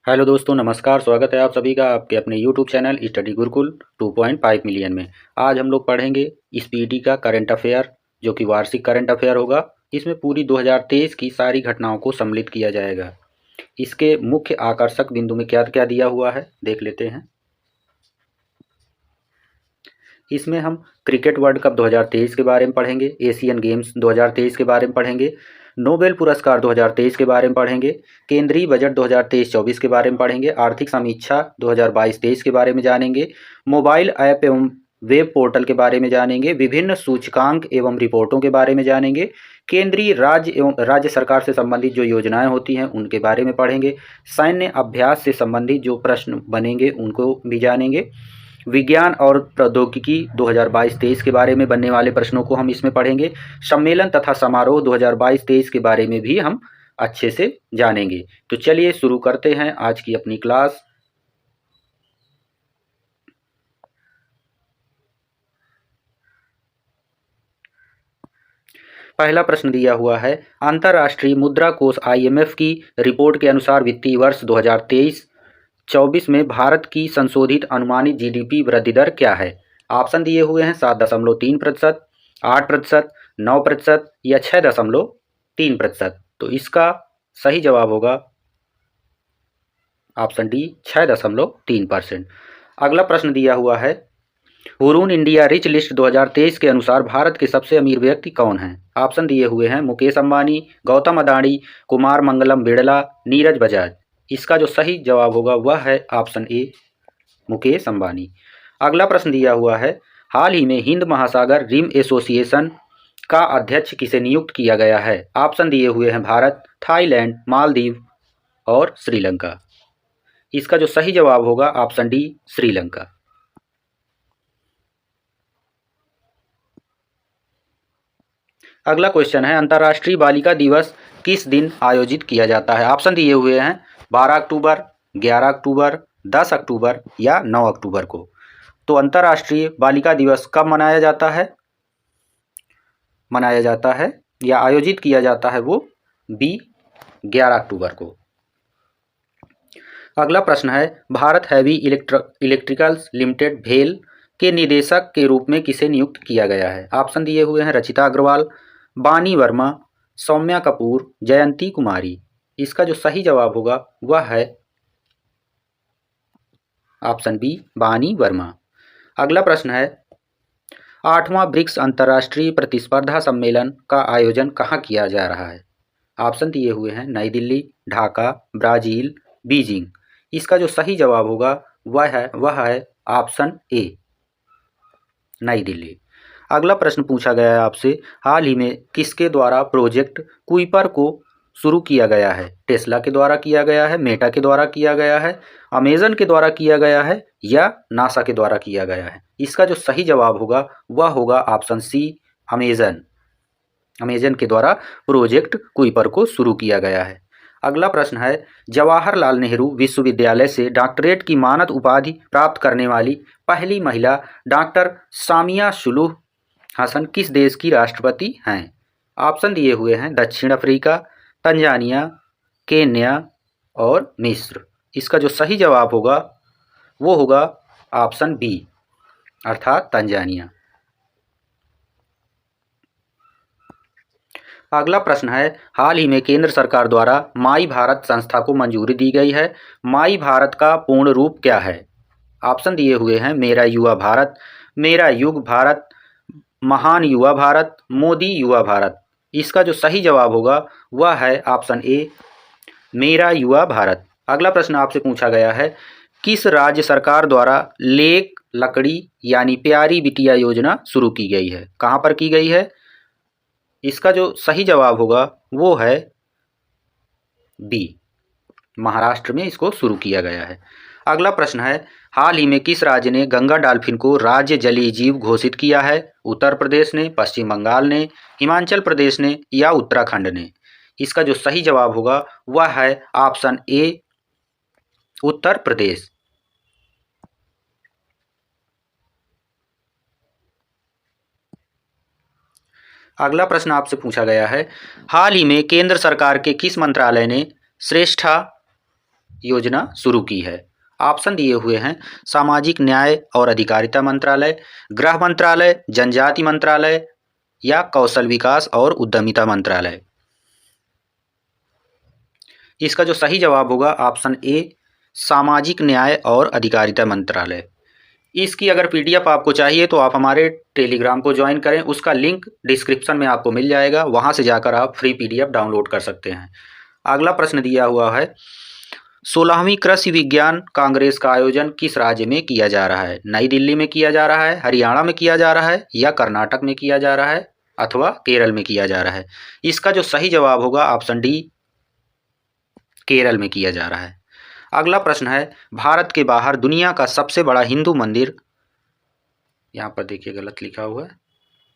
Hello दोस्तों, नमस्कार। स्वागत है आप सभी का आपके अपने YouTube channel study Gurukul 2.5 million में। आज हम लोग पढ़ेंगे स्पीडी का करंट अफेयर, जो कि वार्षिक करंट अफेयर होगा। इसमें पूरी 2023 की सारी घटनाओं को सम्मिलित किया जाएगा। इसके मुख्य आकर्षक बिंदु में क्या क्या दिया हुआ है देख लेते हैं। इसमें हम क्रिकेट वर्ल्ड कप 2023 के बारे में पढ़ेंगे, एशियन गेम्स 2023 के बारे में पढ़ेंगे, नोबेल पुरस्कार 2023 के बारे में पढ़ेंगे, केंद्रीय बजट 2023-24 के बारे में पढ़ेंगे, आर्थिक समीक्षा 2022-23 के बारे में जानेंगे, मोबाइल ऐप एवं वेब पोर्टल के बारे में जानेंगे, विभिन्न सूचकांक एवं रिपोर्टों के बारे में जानेंगे, केंद्रीय राज्य एवं राज्य सरकार से संबंधित जो योजनाएं होती हैं उनके बारे में पढ़ेंगे, सैन्य अभ्यास से संबंधित जो प्रश्न बनेंगे उनको भी जानेंगे, विज्ञान और प्रौद्योगिकी 2022-23 के बारे में बनने वाले प्रश्नों को हम इसमें पढ़ेंगे। सम्मेलन तथा समारोह 2022-23 के बारे में भी हम अच्छे से जानेंगे। तो चलिए शुरू करते हैं आज की अपनी क्लास। पहला प्रश्न दिया हुआ है, अंतर्राष्ट्रीय मुद्रा कोष IMF की रिपोर्ट के अनुसार वित्तीय वर्ष 2023-24 में भारत की संशोधित अनुमानित GDP वृद्धि दर क्या है? ऑप्शन दिए हुए हैं 7.3%, 8%, 9% या 6.3%। तो इसका सही जवाब होगा ऑप्शन डी, 6.3%। अगला प्रश्न दिया हुआ है, हुरून इंडिया रिच लिस्ट 2023 के अनुसार भारत के सबसे अमीर व्यक्ति कौन हैं? ऑप्शन दिए हुए हैं मुकेश अंबानी, गौतम अडानी, कुमार मंगलम बिड़ला, नीरज बजाज। इसका जो सही जवाब होगा वह है ऑप्शन ए, मुकेश अंबानी। अगला प्रश्न दिया हुआ है, हाल ही में हिंद महासागर रिम एसोसिएशन का अध्यक्ष किसे नियुक्त किया गया है? ऑप्शन दिए हुए हैं भारत, थाईलैंड, मालदीव और श्रीलंका। इसका जो सही जवाब होगा ऑप्शन डी, श्रीलंका। अगला क्वेश्चन है, अंतर्राष्ट्रीय बालिका दिवस किस दिन आयोजित किया जाता है? ऑप्शन दिए हुए हैं 12 अक्टूबर, 11 अक्टूबर, 10 अक्टूबर या 9 अक्टूबर को। तो अंतर्राष्ट्रीय बालिका दिवस कब मनाया जाता है या आयोजित किया जाता है? वो बी, 11 अक्टूबर को। अगला प्रश्न है, भारत हैवी इलेक्ट्रिकल्स लिमिटेड भेल के निदेशक के रूप में किसे नियुक्त किया गया है? ऑप्शन दिए हुए हैं रचिता अग्रवाल, बानी वर्मा, सौम्या कपूर, जयंती कुमारी। इसका जो सही जवाब होगा वह है ऑप्शन बी, बानी वर्मा। अगला प्रश्न है, 8वां ब्रिक्स अंतर्राष्ट्रीय प्रतिस्पर्धा सम्मेलन का आयोजन कहाँ किया जा रहा है? ऑप्शन दिए हुए हैं नई दिल्ली, ढाका, ब्राज़ील, बीजिंग। इसका जो सही जवाब होगा वह है ऑप्शन ए, नई दिल्ली। अगला प्रश्न पूछा गया है आपसे, हाल ही में किसके द्वारा प्रोजेक्ट कुइपर को शुरू किया गया है? टेस्ला के द्वारा किया गया है, मेटा के द्वारा किया गया है, अमेजन के द्वारा किया गया है या नासा के द्वारा किया गया है? इसका जो सही जवाब होगा वह होगा ऑप्शन सी, अमेजन के द्वारा प्रोजेक्ट कुइपर को शुरू किया गया है। अगला प्रश्न है, जवाहरलाल नेहरू विश्वविद्यालय से डॉक्टरेट की मानद उपाधि प्राप्त करने वाली पहली महिला डॉक्टर सामिया सुलूह हसन किस देश की राष्ट्रपति हैं? ऑप्शन दिए हुए हैं दक्षिण अफ्रीका, तंजानिया, केन्या और मिस्र। इसका जो सही जवाब होगा वो होगा ऑप्शन बी, अर्थात तंजानिया। अगला प्रश्न है, हाल ही में केंद्र सरकार द्वारा माई भारत संस्था को मंजूरी दी गई है। माई भारत का पूर्ण रूप क्या है? ऑप्शन दिए हुए हैं मेरा युवा भारत, मेरा युग भारत, महान युवा भारत, मोदी युवा भारत। इसका जो सही जवाब होगा वह है ऑप्शन ए, मेरा युवा भारत। अगला प्रश्न आपसे पूछा गया है, किस राज्य सरकार द्वारा लेक लकड़ी यानी प्यारी बिटिया योजना शुरू की गई है? कहाँ पर की गई है? इसका जो सही जवाब होगा वो है बी, महाराष्ट्र में इसको शुरू किया गया है। अगला प्रश्न है, हाल ही में किस राज्य ने गंगा डॉल्फिन को राज्य जलीय जीव घोषित किया है? उत्तर प्रदेश ने, पश्चिम बंगाल ने, हिमाचल प्रदेश ने या उत्तराखंड ने? इसका जो सही जवाब होगा वह है ऑप्शन ए, उत्तर प्रदेश। अगला प्रश्न आपसे पूछा गया है, हाल ही में केंद्र सरकार के किस मंत्रालय ने श्रेष्ठा योजना शुरू की है? ऑप्शन दिए हुए हैं सामाजिक न्याय और अधिकारिता मंत्रालय, गृह मंत्रालय, जनजाति मंत्रालय या कौशल विकास और उद्यमिता मंत्रालय। इसका जो सही जवाब होगा ऑप्शन ए, सामाजिक न्याय और अधिकारिता मंत्रालय। इसकी अगर पीडीएफ आपको चाहिए तो आप हमारे टेलीग्राम को ज्वाइन करें, उसका लिंक डिस्क्रिप्शन में आपको मिल जाएगा, वहां से जाकर आप फ्री पीडीएफ डाउनलोड कर सकते हैं। अगला प्रश्न दिया हुआ है 16वीं कृषि विज्ञान कांग्रेस का आयोजन किस राज्य में किया जा रहा है? नई दिल्ली में किया जा रहा है, हरियाणा में किया जा रहा है या कर्नाटक में किया जा रहा है अथवा केरल में किया जा रहा है? इसका जो सही जवाब होगा ऑप्शन डी, केरल में किया जा रहा है। अगला प्रश्न है भारत के बाहर दुनिया का सबसे बड़ा हिंदू मंदिर, यहाँ पर देखिए गलत लिखा हुआ है,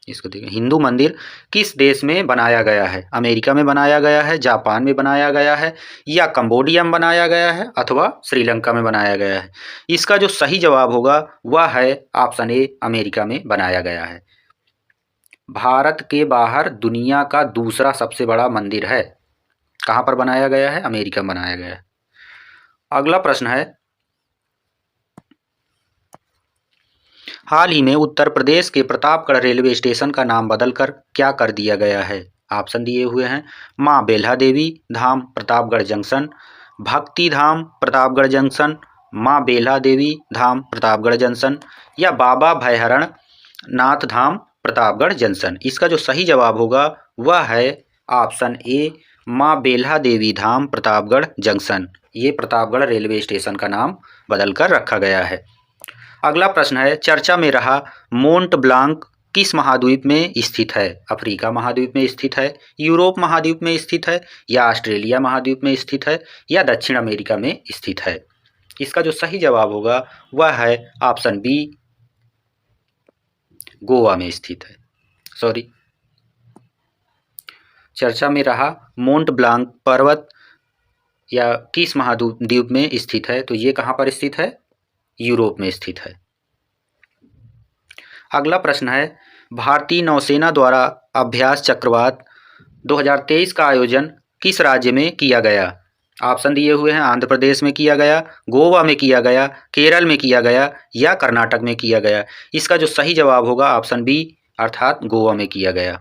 इसको देखिए, हिंदू मंदिर किस देश में बनाया गया है? अमेरिका में बनाया गया है, जापान में बनाया गया है या कंबोडिया में बनाया गया है अथवा श्रीलंका में बनाया गया है? इसका जो सही जवाब होगा वह है ऑप्शन ए, अमेरिका में बनाया गया है। भारत के बाहर दुनिया का दूसरा सबसे बड़ा मंदिर है, कहाँ पर बनाया गया है? अमेरिका में बनाया गया है। अगला प्रश्न है हाल ही में उत्तर प्रदेश के प्रतापगढ़ रेलवे स्टेशन का नाम बदलकर क्या कर दिया गया है? ऑप्शन दिए हुए हैं माँ बेल्हा देवी धाम प्रतापगढ़ जंक्शन, भक्ति धाम प्रतापगढ़ जंक्शन, माँ बेल्हा देवी धाम प्रतापगढ़ जंक्शन या बाबा भैहरण नाथ धाम प्रतापगढ़ जंक्शन। इसका जो सही जवाब होगा वह है ऑप्शन ए, माँ बेल्हा देवी धाम प्रतापगढ़ जंक्शन। ये प्रतापगढ़ रेलवे स्टेशन का नाम बदलकर रखा गया है। अगला प्रश्न है चर्चा में रहा मोंट ब्लांक किस महाद्वीप में स्थित है? अफ्रीका महाद्वीप में स्थित है, यूरोप महाद्वीप में स्थित है या ऑस्ट्रेलिया महाद्वीप में स्थित है या दक्षिण अमेरिका में स्थित है? इसका जो सही जवाब होगा वह है ऑप्शन बी, गोवा में स्थित है। सॉरी, चर्चा में रहा मोंट ब्लांक पर्वत या किस महाद्वीप में स्थित है, तो ये कहाँ पर स्थित है? यूरोप में स्थित है। अगला प्रश्न है भारतीय नौसेना द्वारा अभ्यास चक्रवात 2023 का आयोजन किस राज्य में किया गया? ऑप्शन दिए हुए हैं आंध्र प्रदेश में किया गया, गोवा में किया गया, केरल में किया गया या कर्नाटक में किया गया? इसका जो सही जवाब होगा ऑप्शन बी, अर्थात गोवा में किया गया।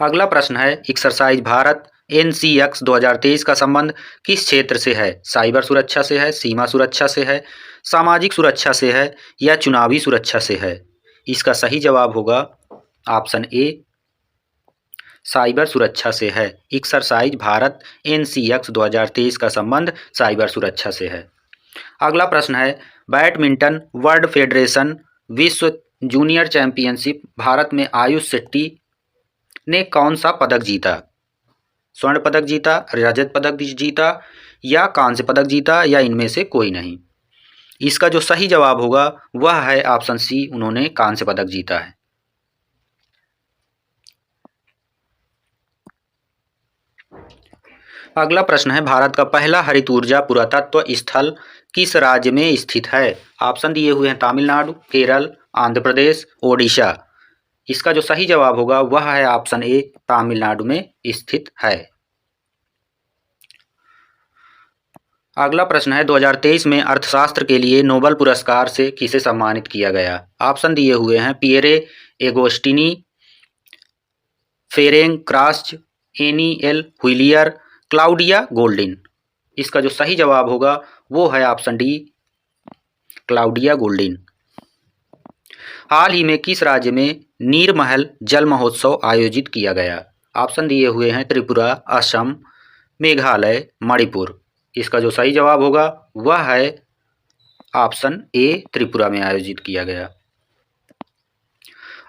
अगला प्रश्न है एक्सरसाइज भारत NCX 2023 का संबंध किस क्षेत्र से है? साइबर सुरक्षा से है, सीमा सुरक्षा से है, सामाजिक सुरक्षा से है या चुनावी सुरक्षा से है? इसका सही जवाब होगा ऑप्शन ए, साइबर सुरक्षा से है। एक्सरसाइज भारत NCX 2023 का संबंध साइबर सुरक्षा से है। अगला प्रश्न है बैडमिंटन वर्ल्ड फेडरेशन विश्व जूनियर चैंपियनशिप भारत में आयुष शेट्टी ने कौन सा पदक जीता? स्वर्ण पदक जीता, रजत पदक जीता या कांस्य पदक जीता या इनमें से कोई नहीं? इसका जो सही जवाब होगा वह है ऑप्शन सी, उन्होंने कांस्य पदक जीता है। अगला प्रश्न है भारत का पहला हरित ऊर्जा पुरातत्व स्थल किस राज्य में स्थित है? ऑप्शन दिए हुए हैं तमिलनाडु, केरल, आंध्र प्रदेश, ओडिशा। इसका जो सही जवाब होगा वह है ऑप्शन ए, तमिलनाडु में स्थित है। अगला प्रश्न है 2023 में अर्थशास्त्र के लिए नोबेल पुरस्कार से किसे सम्मानित किया गया? ऑप्शन दिए हुए हैं Pierre Agostini, Ferenc Krausz, Anne L Huillier, Claudia Goldin. इसका जो सही जवाब होगा वो है ऑप्शन डी, क्लाउडिया गोल्डिन। हाल ही में किस राज्य में नीरमहल जल महोत्सव आयोजित किया गया? ऑप्शन दिए हुए हैं त्रिपुरा, असम, मेघालय, मणिपुर। इसका जो सही जवाब होगा वह है ऑप्शन ए, त्रिपुरा में आयोजित किया गया।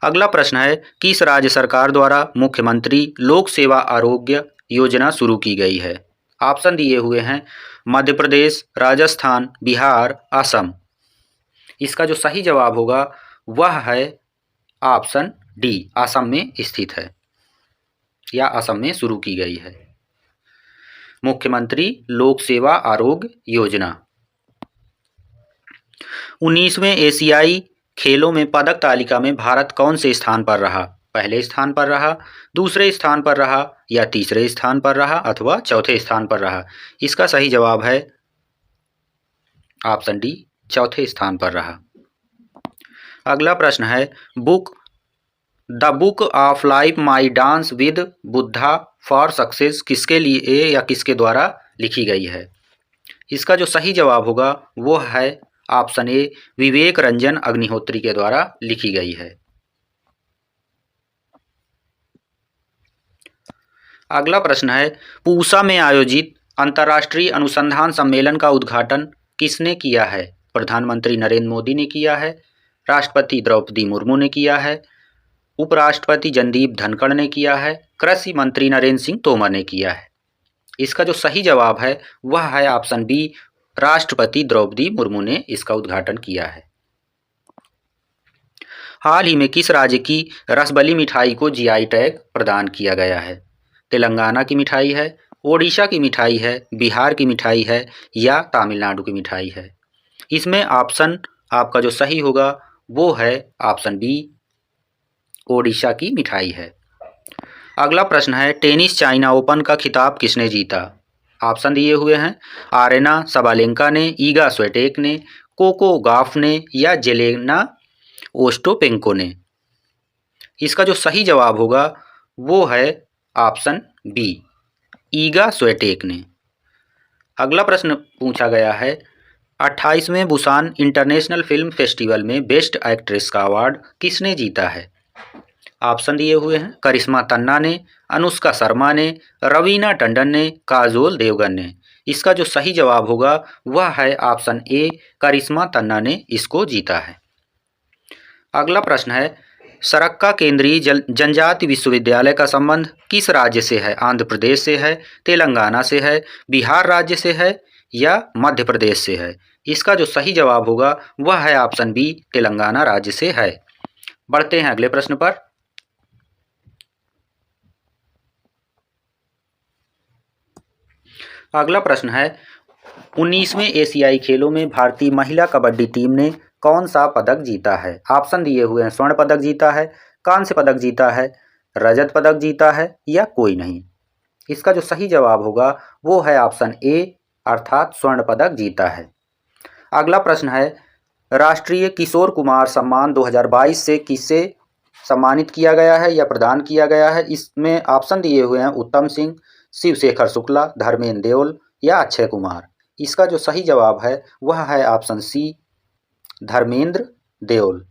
अगला प्रश्न है किस राज्य सरकार द्वारा मुख्यमंत्री लोक सेवा आरोग्य योजना शुरू की गई है? ऑप्शन दिए हुए हैं मध्य प्रदेश, राजस्थान, बिहार, असम। इसका जो सही जवाब होगा वह है ऑप्शन डी, असम में स्थित है या असम में शुरू की गई है मुख्यमंत्री लोक सेवा आरोग्य योजना। 19वें एशियाई खेलों में पदक तालिका में भारत कौन से स्थान पर रहा? पहले स्थान पर रहा, दूसरे स्थान पर रहा या तीसरे स्थान पर रहा अथवा चौथे स्थान पर रहा। इसका सही जवाब है ऑप्शन डी, चौथे स्थान पर रहा। अगला प्रश्न है the book of life my dance with Buddha for success किसके लिए या किसके द्वारा लिखी गई है। इसका जो सही जवाब होगा वो है ऑप्शन ए, विवेक रंजन अग्निहोत्री के द्वारा लिखी गई है। अगला प्रश्न है पूसा में आयोजित अंतर्राष्ट्रीय अनुसंधान सम्मेलन का उद्घाटन किसने किया है। प्रधानमंत्री नरेंद्र मोदी ने किया है, राष्ट्रपति द्रौपदी मुर्मू ने किया है, उपराष्ट्रपति जगदीप धनखड़ ने किया है, कृषि मंत्री नरेंद्र सिंह तोमर ने किया है। इसका जो सही जवाब है वह है ऑप्शन बी, राष्ट्रपति द्रौपदी मुर्मू ने इसका उद्घाटन किया है। हाल ही में किस राज्य की रसबली मिठाई को जीआई टैग प्रदान किया गया है। तेलंगाना की मिठाई है, ओडिशा की मिठाई है, बिहार की मिठाई है या तमिलनाडु की मिठाई है। इसमें ऑप्शन आपका जो सही होगा वो है ऑप्शन बी, ओडिशा की मिठाई है। अगला प्रश्न है टेनिस चाइना ओपन का खिताब किसने जीता। ऑप्शन दिए हुए हैं आरेना सबालेंका ने, ईगा स्विटेक ने, कोको गॉफ ने या जेलेना ओस्टापेंको ने। इसका जो सही जवाब होगा वो है ऑप्शन बी, ईगा स्विटेक ने। अगला प्रश्न पूछा गया है 28वें बुसान इंटरनेशनल फिल्म फेस्टिवल में बेस्ट एक्ट्रेस का अवार्ड किसने जीता है। ऑप्शन दिए हुए हैं करिश्मा तन्ना ने, अनुष्का शर्मा ने, रवीना टंडन ने, काजोल देवगन ने। इसका जो सही जवाब होगा वह है ऑप्शन ए, करिश्मा तन्ना ने इसको जीता है। अगला प्रश्न है सरक्का केंद्रीय जनजाति विश्वविद्यालय का संबंध किस राज्य से है। आंध्र प्रदेश से है, तेलंगाना से है, बिहार राज्य से है या मध्य प्रदेश से है। इसका जो सही जवाब होगा वह है ऑप्शन बी, तेलंगाना राज्य से है। बढ़ते हैं अगले प्रश्न पर। अगला प्रश्न है 19वें एशियाई खेलों में भारतीय महिला कबड्डी टीम ने कौन सा पदक जीता है। ऑप्शन दिए हुए हैं स्वर्ण पदक जीता है, कांस्य पदक जीता है, रजत पदक जीता है या कोई नहीं। इसका जो सही जवाब होगा वो है ऑप्शन ए, अर्थात स्वर्ण पदक जीता है। अगला प्रश्न है राष्ट्रीय किशोर कुमार सम्मान 2022 से किसे सम्मानित किया गया है या प्रदान किया गया है। इसमें ऑप्शन दिए हुए हैं उत्तम सिंह, शिवशेखर शुक्ला, धर्मेंद्र देओल या अक्षय कुमार। इसका जो सही जवाब है वह है ऑप्शन सी, धर्मेंद्र देओल।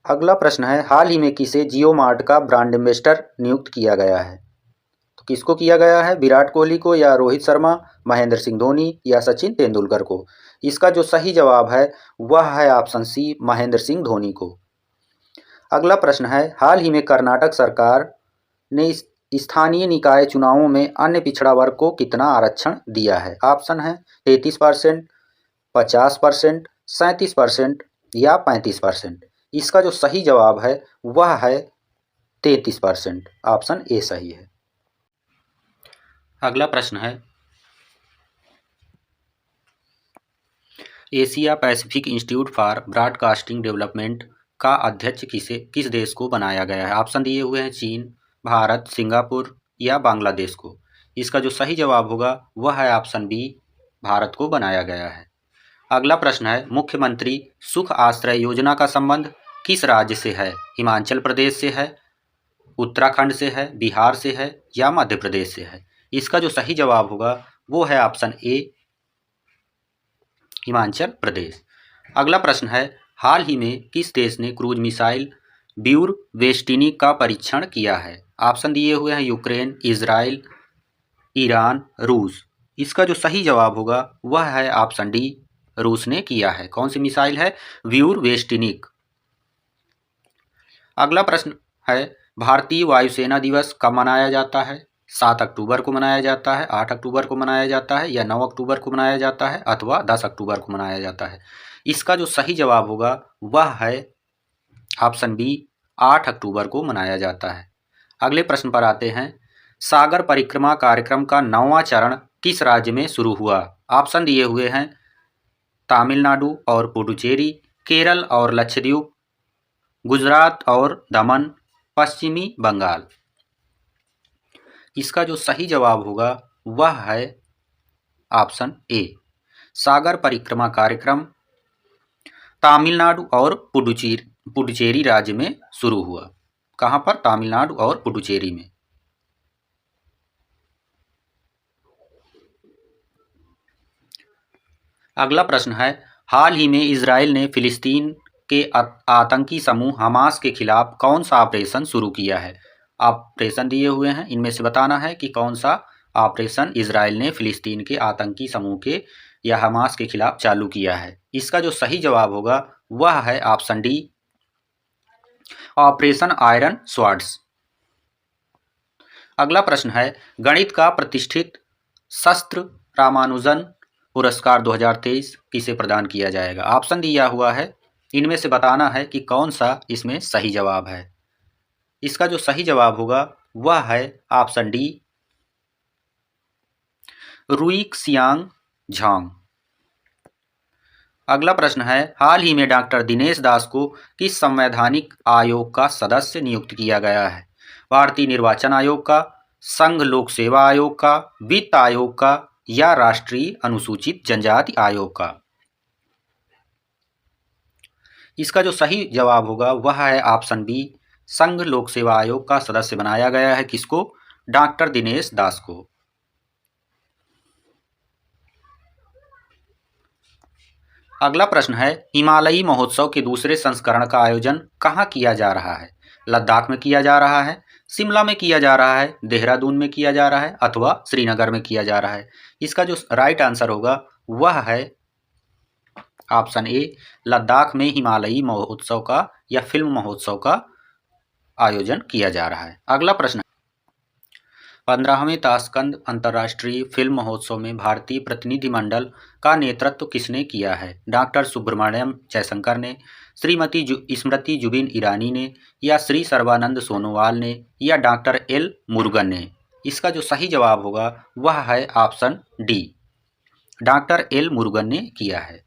अगला प्रश्न है हाल ही में किसे जियो मार्ट का ब्रांड एम्बेसडर नियुक्त किया गया है। तो किसको किया गया है, विराट कोहली को या रोहित शर्मा, महेंद्र सिंह धोनी या सचिन तेंदुलकर को। इसका जो सही जवाब है वह है ऑप्शन सी, महेंद्र सिंह धोनी को। अगला प्रश्न है हाल ही में कर्नाटक सरकार ने स्थानीय निकाय चुनावों में अन्य पिछड़ा वर्ग को कितना आरक्षण दिया है। ऑप्शन है 33%, 50%, 37% या 35%। इसका जो सही जवाब है वह है 33%, ऑप्शन ए सही है। अगला प्रश्न है Asia Pacific institute for broadcasting development का अध्यक्ष किस देश को बनाया गया है। ऑप्शन दिए हुए हैं चीन, भारत, सिंगापुर या बांग्लादेश को। इसका जो सही जवाब होगा वह है ऑप्शन बी, भारत को बनाया गया है। अगला प्रश्न है मुख्यमंत्री सुख आश्रय योजना का संबंध किस राज्य से है। हिमाचल प्रदेश से है, उत्तराखंड से है, बिहार से है या मध्य प्रदेश से है। इसका जो सही जवाब होगा वो है ऑप्शन ए, हिमाचल प्रदेश। अगला प्रश्न है हाल ही में किस देश ने क्रूज मिसाइल ब्यूर वेस्टिनिक का परीक्षण किया है। ऑप्शन दिए हुए हैं यूक्रेन, इजराइल, ईरान, रूस। इसका जो सही जवाब होगा वह है ऑप्शन डी, रूस ने किया है। कौन सी मिसाइल है, ब्यूर वेस्टिनिक। अगला प्रश्न है भारतीय वायुसेना दिवस कब मनाया जाता है। 7 अक्टूबर को मनाया जाता है, 8 अक्टूबर को मनाया जाता है या 9 अक्टूबर को मनाया जाता है अथवा 10 अक्टूबर को मनाया जाता है। इसका जो सही जवाब होगा वह है ऑप्शन बी, 8 अक्टूबर को मनाया जाता है। अगले प्रश्न पर आते हैं सागर परिक्रमा कार्यक्रम का 9वां चरण किस राज्य में शुरू हुआ। ऑप्शन दिए हुए हैं तमिलनाडु और पुडुचेरी, केरल और लक्षद्वीप, गुजरात और दमन पश्चिमी बंगाल। इसका जो सही जवाब होगा वह है ऑप्शन ए, सागर परिक्रमा कार्यक्रम तमिलनाडु और पुडुचेरी राज्य में शुरू हुआ। कहाँ पर? तमिलनाडु और पुडुचेरी में। अगला प्रश्न है, हाल ही में इजराइल ने फिलिस्तीन के आतंकी समूह हमास के खिलाफ कौन सा ऑपरेशन शुरू किया है? ऑपरेशन दिए हुए हैं, इनमें से बताना है कि कौन सा ऑपरेशन इजराइल ने फिलिस्तीन के आतंकी समूह के या हमास के खिलाफ चालू किया है। इसका जो सही जवाब होगा वह है option D, operation iron swords. अगला प्रश्न है, गणित का प्रतिष्ठित शस्त्र रामानुजन पुरस्कार 2023 किसे प्रदान किया जाएगा? ऑप्शन दिया हुआ है, इनमें से बताना है कि कौन सा इसमें सही जवाब है। इसका जो सही जवाब होगा वह है ऑप्शन डी, रुईक्सियांग झांग। अगला प्रश्न है, हाल ही में डॉक्टर दिनेश दास को किस संवैधानिक आयोग का सदस्य नियुक्त किया गया है? भारतीय निर्वाचन आयोग का, संघ लोक सेवा आयोग का, वित्त आयोग का या राष्ट्रीय अनुसूचित जनजाति आयोग का? इसका जो सही जवाब होगा वह है ऑप्शन बी, संघ लोक सेवा आयोग का सदस्य बनाया गया है। किसको? डॉक्टर दिनेश दास को। अगला प्रश्न है, हिमालयी महोत्सव के दूसरे संस्करण का आयोजन कहाँ किया जा रहा है? लद्दाख में किया जा रहा है, शिमला में किया जा रहा है, देहरादून में किया जा रहा है अथवा श्रीनगर में किया जा रहा है? इसका जो राइट आंसर होगा वह है ऑप्शन ए, लद्दाख में हिमालयी महोत्सव का या फिल्म महोत्सव का आयोजन किया जा रहा है। अगला प्रश्न, 15वें ताशकंद अंतर्राष्ट्रीय फिल्म महोत्सव में भारतीय प्रतिनिधिमंडल का नेतृत्व किसने किया है? डॉक्टर सुब्रमण्यम जयशंकर ने, श्रीमती स्मृति जुबिन ईरानी ने या श्री सर्बानंद सोनोवाल ने या डॉक्टर एल मुरुगन ने? इसका जो सही जवाब होगा वह है option D, doctor L Murugan ने किया है।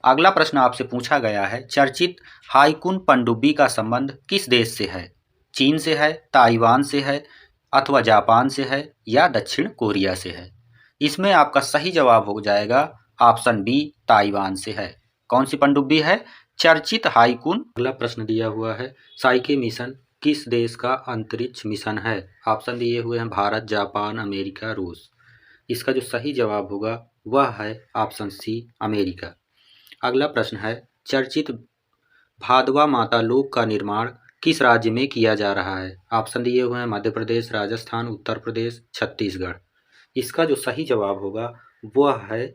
अगला प्रश्न आपसे पूछा गया है, चर्चित हाईकुन पनडुब्बी का संबंध किस देश से है? चीन से है, ताइवान से है अथवा जापान से है या दक्षिण कोरिया से है? इसमें आपका सही जवाब हो जाएगा ऑप्शन बी, ताइवान से है। कौन सी पनडुब्बी है? चर्चित हाईकुन। अगला प्रश्न दिया हुआ है, साइके मिशन किस देश का अंतरिक्ष मिशन है? ऑप्शन दिए हुए हैं भारत, जापान, अमेरिका, रूस। इसका जो सही जवाब होगा वह है ऑप्शन सी, अमेरिका। अगला प्रश्न है, चर्चित भादवा माता लोक का निर्माण किस राज्य में किया जा रहा है? ऑप्शन दिए हुए हैं मध्य प्रदेश, राजस्थान, उत्तर प्रदेश, छत्तीसगढ़। इसका जो सही जवाब होगा वह है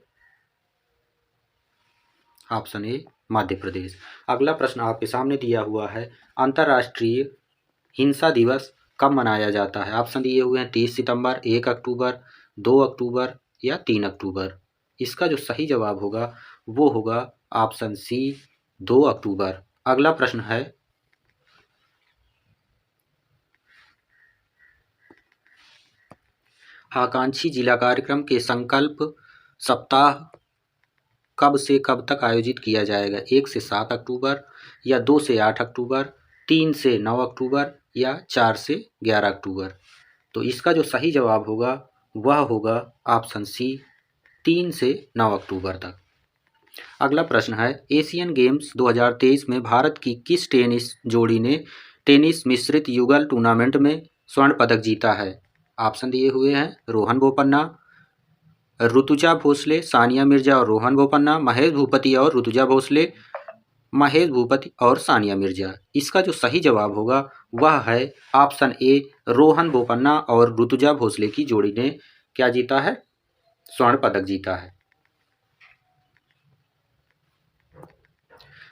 ऑप्शन ए, मध्य प्रदेश। अगला प्रश्न आपके सामने दिया हुआ है, अंतर्राष्ट्रीय हिंसा दिवस कब मनाया जाता है? ऑप्शन दिए हुए हैं 30 सितंबर, 1 अक्टूबर, 2 अक्टूबर या 3 अक्टूबर। इसका जो सही जवाब होगा वो होगा ऑप्शन सी, 2 अक्टूबर। अगला प्रश्न है, आकांक्षी जिला कार्यक्रम के संकल्प सप्ताह कब से कब तक आयोजित किया जाएगा? 1 से 7 अक्टूबर या 2 से 8 अक्टूबर, 3 से 9 अक्टूबर या 4 से 11 अक्टूबर? तो इसका जो सही जवाब होगा वह होगा ऑप्शन सी, 3 से 9 अक्टूबर तक। अगला प्रश्न है, एशियन गेम्स 2023 में भारत की किस टेनिस जोड़ी ने टेनिस मिश्रित युगल टूर्नामेंट में स्वर्ण पदक जीता है? ऑप्शन दिए हुए हैं रोहन बोपन्ना, ऋतुजा भोसले, सानिया मिर्जा और रोहन बोपन्ना, महेश भूपति और ऋतुजा भोसले, महेश भूपति और सानिया मिर्जा। इसका जो सही जवाब होगा वह है ऑप्शन ए, रोहन बोपन्ना और ऋतुजा भोसले की जोड़ी ने क्या जीता है? स्वर्ण पदक जीता है।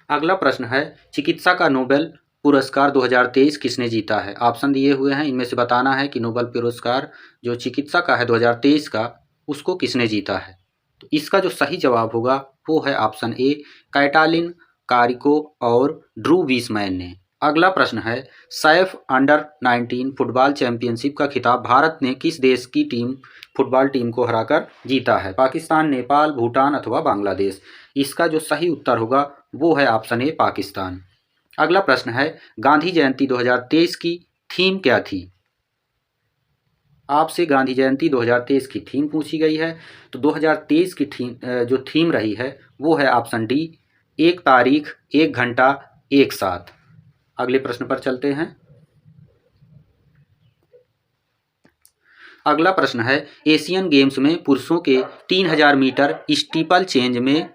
अगला प्रश्न है, चिकित्सा का नोबेल पुरस्कार 2023 किसने जीता है? ऑप्शन दिए हुए हैं, इनमें से बताना है कि नोबेल पुरस्कार जो चिकित्सा का है 2023 का, उसको किसने जीता है? तो इसका जो सही जवाब होगा वो है ऑप्शन ए, कैटालिन कारिको और ड्रू विसमैन ने। अगला प्रश्न है, सैफ अंडर 19 फुटबॉल चैंपियनशिप का खिताब भारत ने किस देश की फुटबॉल टीम को हराकर जीता है? पाकिस्तान, नेपाल, भूटान अथवा बांग्लादेश? इसका जो सही उत्तर होगा वो है ऑप्शन ए, पाकिस्तान। अगला प्रश्न है, गांधी जयंती 2023 की थीम क्या थी? आपसे गांधी जयंती 2023 की थीम पूछी गई है। तो 2023 की जो थीम रही है वो है ऑप्शन डी, एक तारीख, एक घंटा, एक साथ। अगले प्रश्न पर चलते हैं। अगला प्रश्न है, एशियन गेम्स में पुरुषों के 3000 मीटर स्टीपल चेंज में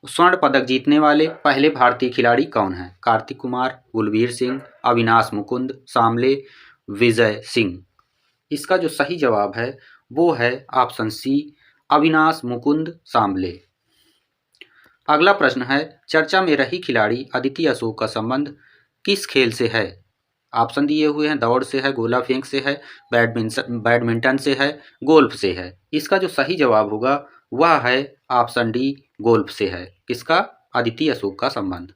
स्वर्ण पदक जीतने वाले पहले भारतीय खिलाड़ी कौन हैं? कार्तिक कुमार, गुलबीर सिंह, अविनाश मुकुंद सांबले, विजय सिंह। इसका जो सही जवाब है वो है ऑप्शन सी, अविनाश मुकुंद सांबले। अगला प्रश्न है, चर्चा में रही खिलाड़ी अदिति अशोक का संबंध किस खेल से है? ऑप्शन दिए हुए हैं, दौड़ से है, गोला फेंक से है, बैडमिंटन से है, गोल्फ से है। इसका जो सही जवाब होगा वह है ऑप्शन डी, गोल्फ से है। किसका? अदिति अशोक का संबंध।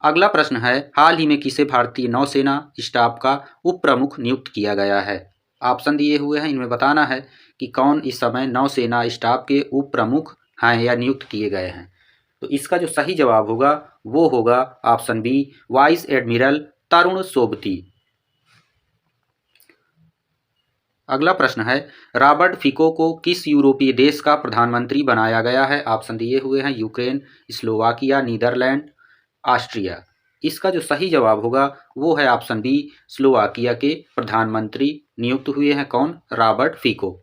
अगला प्रश्न है, हाल ही में किसे भारतीय नौसेना स्टाफ का उप प्रमुख नियुक्त किया गया है? ऑप्शन दिए हुए हैं, इनमें बताना है कि कौन इस समय नौसेना स्टाफ के उप प्रमुख हैं या नियुक्त किए गए हैं। तो इसका जो सही जवाब होगा वो होगा ऑप्शन बी, वाइस एडमिरल तरुण सोबती। अगला प्रश्न है, रॉबर्ट फिको को किस यूरोपीय देश का प्रधानमंत्री बनाया गया है? ऑप्शन दिए हुए हैं, यूक्रेन, स्लोवाकिया, नीदरलैंड, ऑस्ट्रिया। इसका जो सही जवाब होगा वो है ऑप्शन बी, स्लोवाकिया के प्रधानमंत्री नियुक्त हुए हैं। कौन? Robert Fico.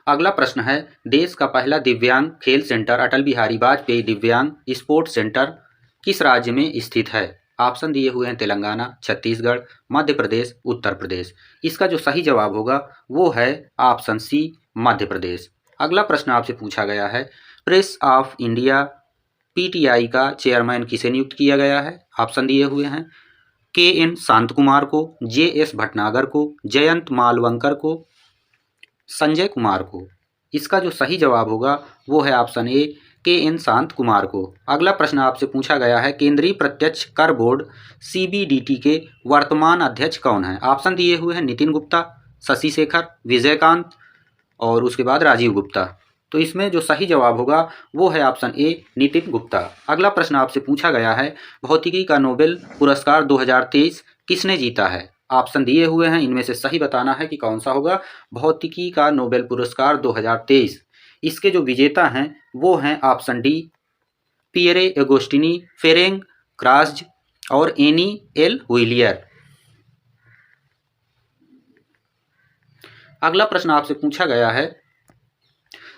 अगला प्रश्न है, देश का पहला दिव्यांग खेल सेंटर अटल बिहारी वाजपेयी दिव्यांग स्पोर्ट्स सेंटर किस राज्य में स्थित है? ऑप्शन दिए हुए हैं, तेलंगाना, छत्तीसगढ़, मध्य प्रदेश, उत्तर प्रदेश। इसका जो सही जवाब होगा वो है ऑप्शन सी, मध्य प्रदेश। अगला प्रश्न आपसे पूछा गया है, प्रेस ऑफ इंडिया पीटीआई का चेयरमैन किसे नियुक्त किया गया है? ऑप्शन दिए हुए हैं, KN शांत कुमार को, JS भटनागर को, जयंत मालवंकर को, संजय कुमार को। इसका जो सही जवाब होगा वो है ऑप्शन ए, KN शांत कुमार को। अगला प्रश्न आपसे पूछा गया है, केंद्रीय प्रत्यक्ष कर बोर्ड CBDT के वर्तमान अध्यक्ष कौन है? ऑप्शन दिए हुए हैं, नितिन गुप्ता, शशि शेखर, विजयकांत और उसके बाद राजीव गुप्ता। तो इसमें जो सही जवाब होगा वो है ऑप्शन ए, नितिन गुप्ता। अगला प्रश्न आपसे पूछा गया है, भौतिकी का नोबेल पुरस्कार 2023 किसने जीता है? ऑप्शन दिए हुए हैं, इनमें से सही बताना है कि कौन सा होगा। भौतिकी का नोबेल पुरस्कार 2023, इसके जो विजेता हैं वो हैं ऑप्शन डी, पियरे एगोस्टिनी, फेरेंग क्रास्ज और एनी एल हुइलियर। अगला प्रश्न आपसे पूछा गया है,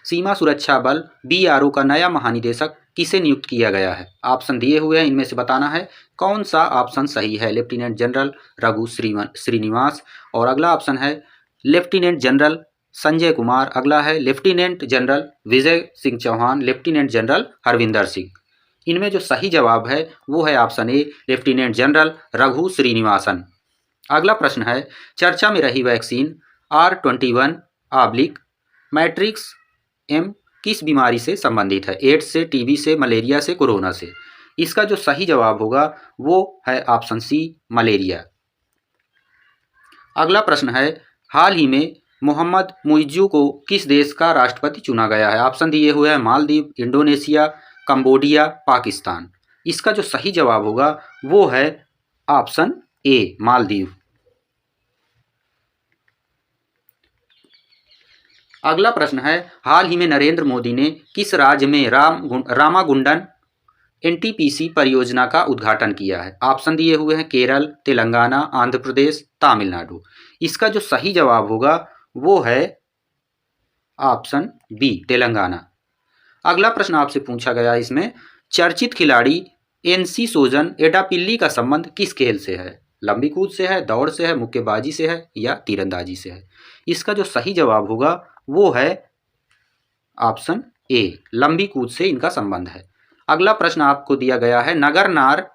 सीमा सुरक्षा बल BRO का नया महानिदेशक किसे नियुक्त किया गया है? ऑप्शन दिए हुए हैं, इनमें से बताना है कौन सा ऑप्शन सही है। लेफ्टिनेंट जनरल रघु श्रीनिवास, और अगला ऑप्शन है लेफ्टिनेंट जनरल संजय कुमार, अगला है lieutenant general Vijay Singh Chauhan, lieutenant general Harvinder Singh. इनमें जो सही जवाब है वो है ऑप्शन ए, लेफ्टिनेंट जनरल रघु श्रीनिवासन। अगला प्रश्न है, चर्चा में रही वैक्सीन R21 मैट्रिक्स M किस बीमारी से संबंधित है? एड्स से, TB से, मलेरिया से, कोरोना से। इसका जो सही जवाब होगा वो है ऑप्शन सी, मलेरिया। अगला प्रश्न है, हाल ही में मोहम्मद मुइज्जू को किस देश का राष्ट्रपति चुना गया है? ऑप्शन दिए हुए हैं, मालदीव, इंडोनेशिया, कंबोडिया, पाकिस्तान। इसका जो सही जवाब होगा वो है ऑप्शन ए, मालदीव। अगला प्रश्न है, हाल ही में नरेंद्र मोदी ने किस राज्य में रामागुंडम NTPC परियोजना का उद्घाटन किया है? ऑप्शन दिए हुए हैं, केरल, तेलंगाना, आंध्र प्रदेश, तमिलनाडु। इसका जो सही जवाब होगा वो है ऑप्शन बी, तेलंगाना। अगला प्रश्न आपसे पूछा गया, इसमें चर्चित खिलाड़ी NC सोजन एडापिल्ली का संबंध किस खेल से है? लंबी कूद से है, दौड़ से है, मुक्केबाजी से है या तीरंदाजी से है? इसका जो सही जवाब होगा वो है ऑप्शन ए, लंबी कूद से इनका संबंध है। अगला प्रश्न आपको दिया गया है, नगरनार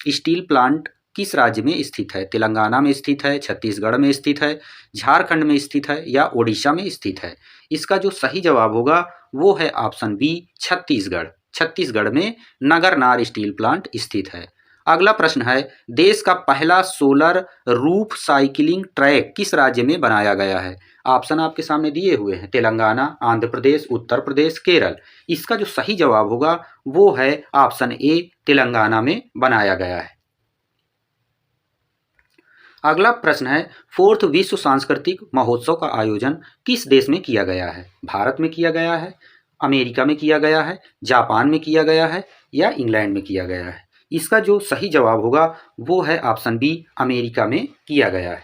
स्टील प्लांट किस राज्य में स्थित है? तेलंगाना में स्थित है, छत्तीसगढ़ में स्थित है, झारखंड में स्थित है या ओडिशा में स्थित है? इसका जो सही जवाब होगा वो है ऑप्शन बी, छत्तीसगढ़। छत्तीसगढ़ में नगरनार स्टील प्लांट स्थित है। अगला प्रश्न है, देश का पहला सोलर रूफ साइकिलिंग ट्रैक किस राज्य में बनाया गया है? ऑप्शन आपके सामने दिए हुए हैं, तेलंगाना, आंध्र प्रदेश, उत्तर प्रदेश, केरल। इसका जो सही जवाब होगा वो है ऑप्शन ए, तेलंगाना में बनाया गया है। अगला प्रश्न है, फोर्थ विश्व सांस्कृतिक महोत्सव का आयोजन किस देश में किया गया है? भारत में किया गया है, अमेरिका में किया गया है, जापान में किया गया है या इंग्लैंड में किया गया है? इसका जो सही जवाब होगा वो है ऑप्शन बी, अमेरिका में किया गया है।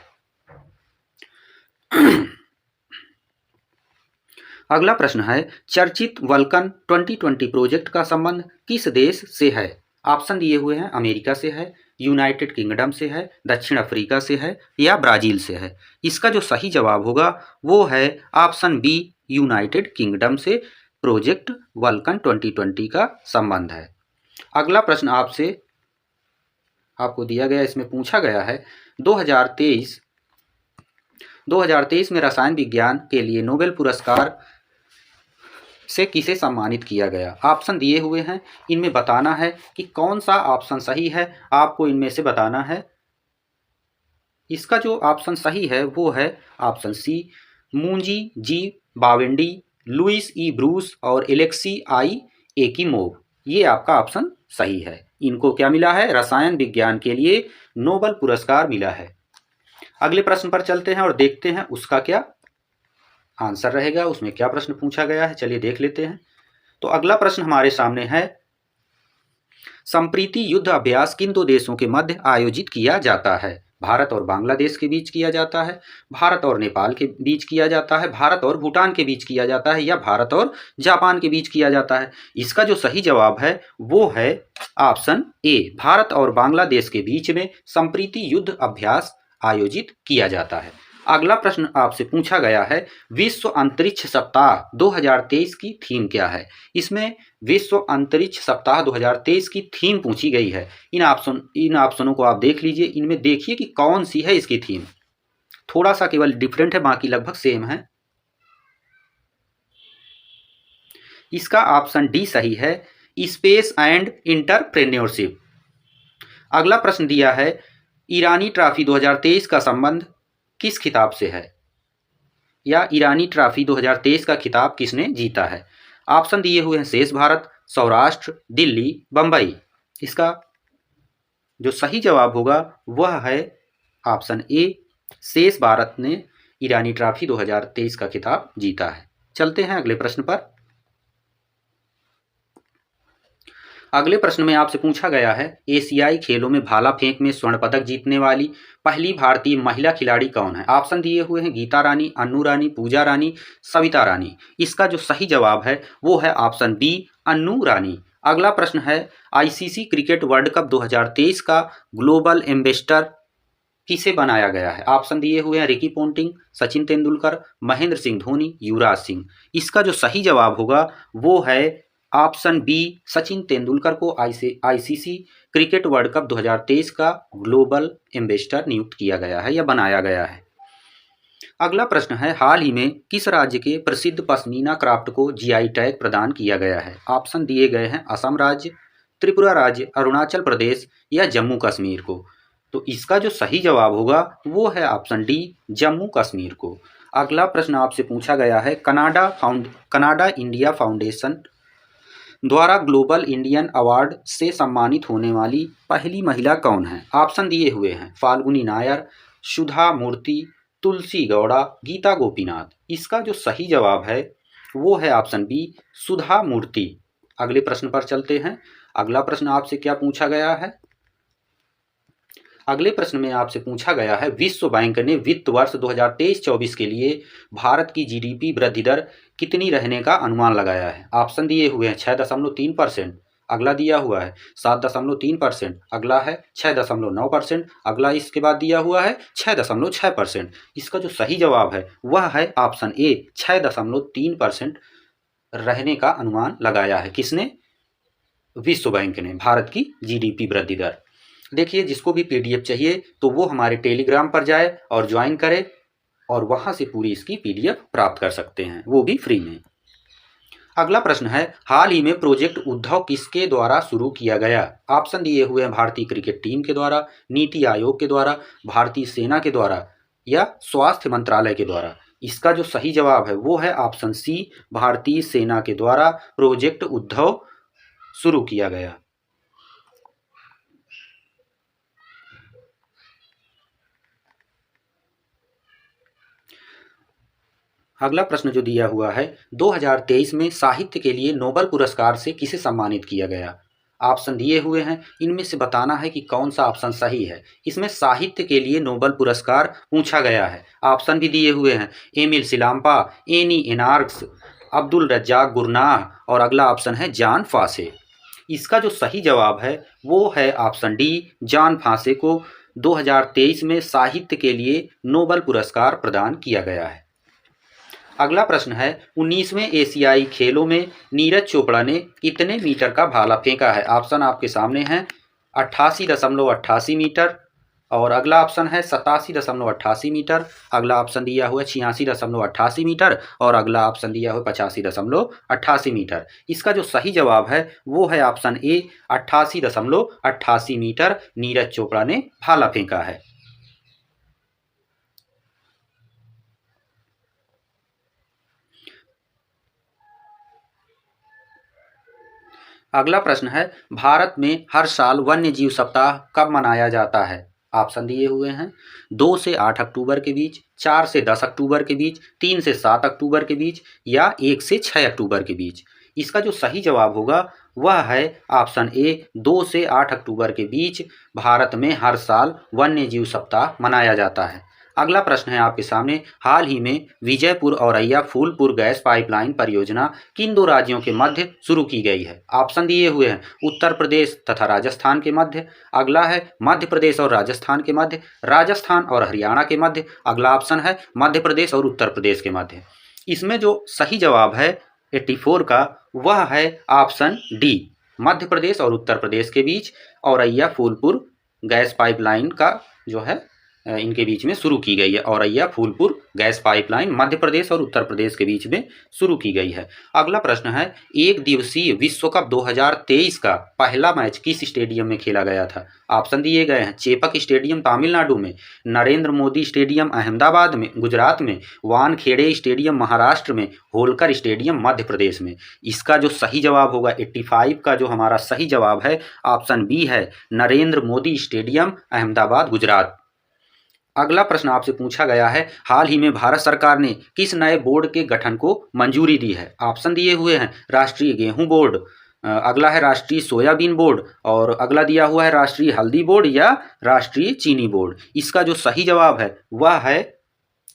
अगला प्रश्न है, चर्चित वल्कन 2020 प्रोजेक्ट का संबंध किस देश से है? ऑप्शन दिए हुए हैं, अमेरिका से है, यूनाइटेड किंगडम से है, दक्षिण अफ्रीका से है या ब्राज़ील से है? इसका जो सही जवाब होगा वो है ऑप्शन बी, यूनाइटेड किंगडम से प्रोजेक्ट वल्कन 2020 का संबंध है। अगला प्रश्न आपको दिया गया, इसमें पूछा गया है 2023 में रसायन विज्ञान के लिए नोबेल पुरस्कार से किसे सम्मानित किया गया? ऑप्शन दिए हुए हैं, इनमें बताना है कि कौन सा ऑप्शन सही है, आपको इनमें से बताना है। इसका जो ऑप्शन सही है वो है ऑप्शन सी, मूंजी जी बावेंडी, लुइस ई ब्रूस और एलेक्सी आई एकिमोव। ये आपका ऑप्शन सही है। इनको क्या मिला है? रसायन विज्ञान के लिए नोबेल पुरस्कार मिला है। अगले प्रश्न पर चलते हैं और देखते हैं उसका क्या आंसर रहेगा, उसमें क्या प्रश्न पूछा गया है। चलिए देख लेते हैं। तो अगला प्रश्न हमारे सामने है, संप्रीति युद्ध अभ्यास किन दो देशों के मध्य आयोजित किया जाता है? भारत और बांग्लादेश के बीच किया जाता है, भारत और नेपाल के बीच किया जाता है, भारत और भूटान के बीच किया जाता है या भारत और जापान के बीच किया जाता है? इसका जो सही जवाब है वो है ऑप्शन ए, भारत और बांग्लादेश के बीच में संप्रीति युद्ध अभ्यास आयोजित किया जाता है। अगला प्रश्न आपसे पूछा गया है, विश्व अंतरिक्ष सप्ताह 2023 की थीम क्या है? इसमें विश्व अंतरिक्ष सप्ताह 2023 की थीम पूछी गई है। इन ऑप्शनों को आप देख लीजिए, इनमें देखिए कि कौन सी है इसकी थीम। थोड़ा सा केवल डिफरेंट है, बाकी लगभग सेम है। इसका ऑप्शन डी सही है, स्पेस एंड इंटरप्रेन्योरशिप। अगला प्रश्न दिया है, ईरानी ट्रॉफी 2023 का संबंध किस खिताब से है? या ईरानी ट्रॉफी 2023 का खिताब किसने जीता है? ऑप्शन दिए हुए हैं, शेष भारत, सौराष्ट्र, दिल्ली, बंबई। इसका जो सही जवाब होगा वह है ऑप्शन ए, शेष भारत ने ईरानी ट्रॉफी 2023 का खिताब जीता है। चलते हैं अगले प्रश्न पर। अगले प्रश्न में आपसे पूछा गया है, एशियाई खेलों में भाला फेंक में स्वर्ण पदक जीतने वाली पहली भारतीय महिला खिलाड़ी कौन है? ऑप्शन दिए हुए हैं, गीता रानी, अन्नू रानी, पूजा रानी, सविता रानी। इसका जो सही जवाब है वो है ऑप्शन बी, अन्नू रानी। अगला प्रश्न है, आईसीसी क्रिकेट वर्ल्ड कप 2023 का ग्लोबल एम्बेसडर किसे बनाया गया है? ऑप्शन दिए हुए हैं, रिकी पोंटिंग, सचिन तेंदुलकर, महेंद्र सिंह धोनी, युवराज सिंह। इसका जो सही जवाब होगा वो है ऑप्शन बी, सचिन तेंदुलकर को आईसीसी क्रिकेट वर्ल्ड कप 2023 का ग्लोबल एम्बेसडर नियुक्त किया गया है या बनाया गया है। अगला प्रश्न है, हाल ही में किस राज्य के प्रसिद्ध पश्मीना क्राफ्ट को जीआई टैग प्रदान किया गया है? ऑप्शन दिए गए हैं, असम राज्य, त्रिपुरा राज्य, अरुणाचल प्रदेश या जम्मू कश्मीर को। तो इसका जो सही जवाब होगा वो है ऑप्शन डी, जम्मू कश्मीर को। अगला प्रश्न आपसे पूछा गया है, कनाडा इंडिया फाउंडेशन द्वारा ग्लोबल इंडियन अवार्ड से सम्मानित होने वाली पहली महिला कौन है? ऑप्शन दिए हुए हैं, फाल्गुनी नायर, सुधा मूर्ति, तुलसी गौड़ा, गीता गोपीनाथ। इसका जो सही जवाब है वो है ऑप्शन बी, सुधा मूर्ति। अगले प्रश्न पर चलते हैं। अगला प्रश्न आपसे क्या पूछा गया है? अगले प्रश्न में आपसे पूछा गया है, विश्व बैंक ने वित्त वर्ष 2023-24 के लिए भारत की जीडीपी वृद्धि दर कितनी रहने का अनुमान लगाया है? ऑप्शन दिए हुए हैं, 6.3%, अगला दिया हुआ है 7.3%, अगला है 6.9%, अगला इसके बाद दिया हुआ है 6.6%। इसका जो सही जवाब है वह है ऑप्शन ए, 6.3% रहने का अनुमान लगाया है। किसने? विश्व बैंक ने भारत की जीडीपी वृद्धि दर। देखिए, जिसको भी पीडीएफ चाहिए तो वो हमारे टेलीग्राम पर जाए और ज्वाइन करे और वहाँ से पूरी इसकी पीडीएफ प्राप्त कर सकते हैं, वो भी फ्री में। अगला प्रश्न है, हाल ही में प्रोजेक्ट उद्धव किसके द्वारा शुरू किया गया? ऑप्शन दिए हुए हैं भारतीय क्रिकेट टीम के द्वारा, नीति आयोग के द्वारा, भारतीय सेना के द्वारा या स्वास्थ्य मंत्रालय के द्वारा। इसका जो सही जवाब है वो है ऑप्शन सी, भारतीय सेना के द्वारा प्रोजेक्ट उद्धव शुरू किया गया। अगला प्रश्न जो दिया हुआ है, 2023 में साहित्य के लिए नोबेल पुरस्कार से किसे सम्मानित किया गया? ऑप्शन दिए हुए हैं, इनमें से बताना है कि कौन सा ऑप्शन सही है। इसमें साहित्य के लिए नोबेल पुरस्कार पूछा गया है। ऑप्शन भी दिए हुए हैं, Emil सिलाम्पा, any एनार्क्स, Abdul Razzaq Gurnah और अगला ऑप्शन है जॉन फासे। इसका जो सही जवाब है वो है ऑप्शन डी, जॉन फासे को 2023 में साहित्य के लिए नोबेल पुरस्कार प्रदान किया गया है। अगला प्रश्न है, 19वें एशियाई खेलों में नीरज चोपड़ा ने कितने मीटर का भाला फेंका है? ऑप्शन आपके सामने हैं, 88.88 मीटर और अगला ऑप्शन है 87.88 मीटर, अगला ऑप्शन दिया हुआ है 86.88 मीटर और अगला ऑप्शन दिया हुआ 85.88 मीटर। इसका जो सही जवाब है वो है option A, 88.88 metre Neeraj Chopra ने भाला फेंका है। अगला प्रश्न है, भारत में हर साल वन्य जीव सप्ताह कब मनाया जाता है? ऑप्शन दिए हुए हैं, 2 से 8 अक्टूबर के बीच, 4 से 10 अक्टूबर के बीच, 3 से 7 अक्टूबर के बीच या 1 से 6 अक्टूबर के बीच। इसका जो सही जवाब होगा वह है ऑप्शन ए, 2 से 8 अक्टूबर के बीच भारत में हर साल वन्य जीव सप्ताह मनाया जाता है। अगला प्रश्न है आपके सामने, हाल ही में विजयपुर औरैया फूलपुर गैस पाइपलाइन परियोजना किन दो राज्यों के मध्य शुरू की गई है? ऑप्शन दिए हुए हैं, उत्तर प्रदेश तथा राजस्थान के मध्य, अगला है मध्य प्रदेश और राजस्थान के मध्य, राजस्थान और हरियाणा के मध्य, अगला ऑप्शन है मध्य प्रदेश और उत्तर प्रदेश के मध्य। इसमें जो सही जवाब है 84 का वह है ऑप्शन डी, मध्य प्रदेश और उत्तर प्रदेश के बीच औरैया फूलपुर गैस पाइपलाइन का जो है इनके बीच में शुरू की गई है। औरैया फूलपुर गैस पाइपलाइन मध्य प्रदेश और उत्तर प्रदेश के बीच में शुरू की गई है। अगला प्रश्न है, एक दिवसीय विश्व कप 2023 का पहला मैच किस स्टेडियम में खेला गया था? ऑप्शन दिए गए हैं, चेपक स्टेडियम तमिलनाडु में, नरेंद्र मोदी स्टेडियम अहमदाबाद में गुजरात में, वानखेड़े स्टेडियम महाराष्ट्र में, होलकर स्टेडियम मध्य प्रदेश में। इसका जो सही जवाब होगा 85 का जो हमारा सही जवाब है ऑप्शन बी है, नरेंद्र मोदी स्टेडियम अहमदाबाद गुजरात। अगला प्रश्न आपसे पूछा गया है, हाल ही में भारत सरकार ने किस नए बोर्ड के गठन को मंजूरी दी है? ऑप्शन दिए हुए हैं, राष्ट्रीय गेहूं बोर्ड, अगला है राष्ट्रीय सोयाबीन बोर्ड और अगला दिया हुआ है राष्ट्रीय हल्दी बोर्ड या राष्ट्रीय चीनी बोर्ड। इसका जो सही जवाब है वह है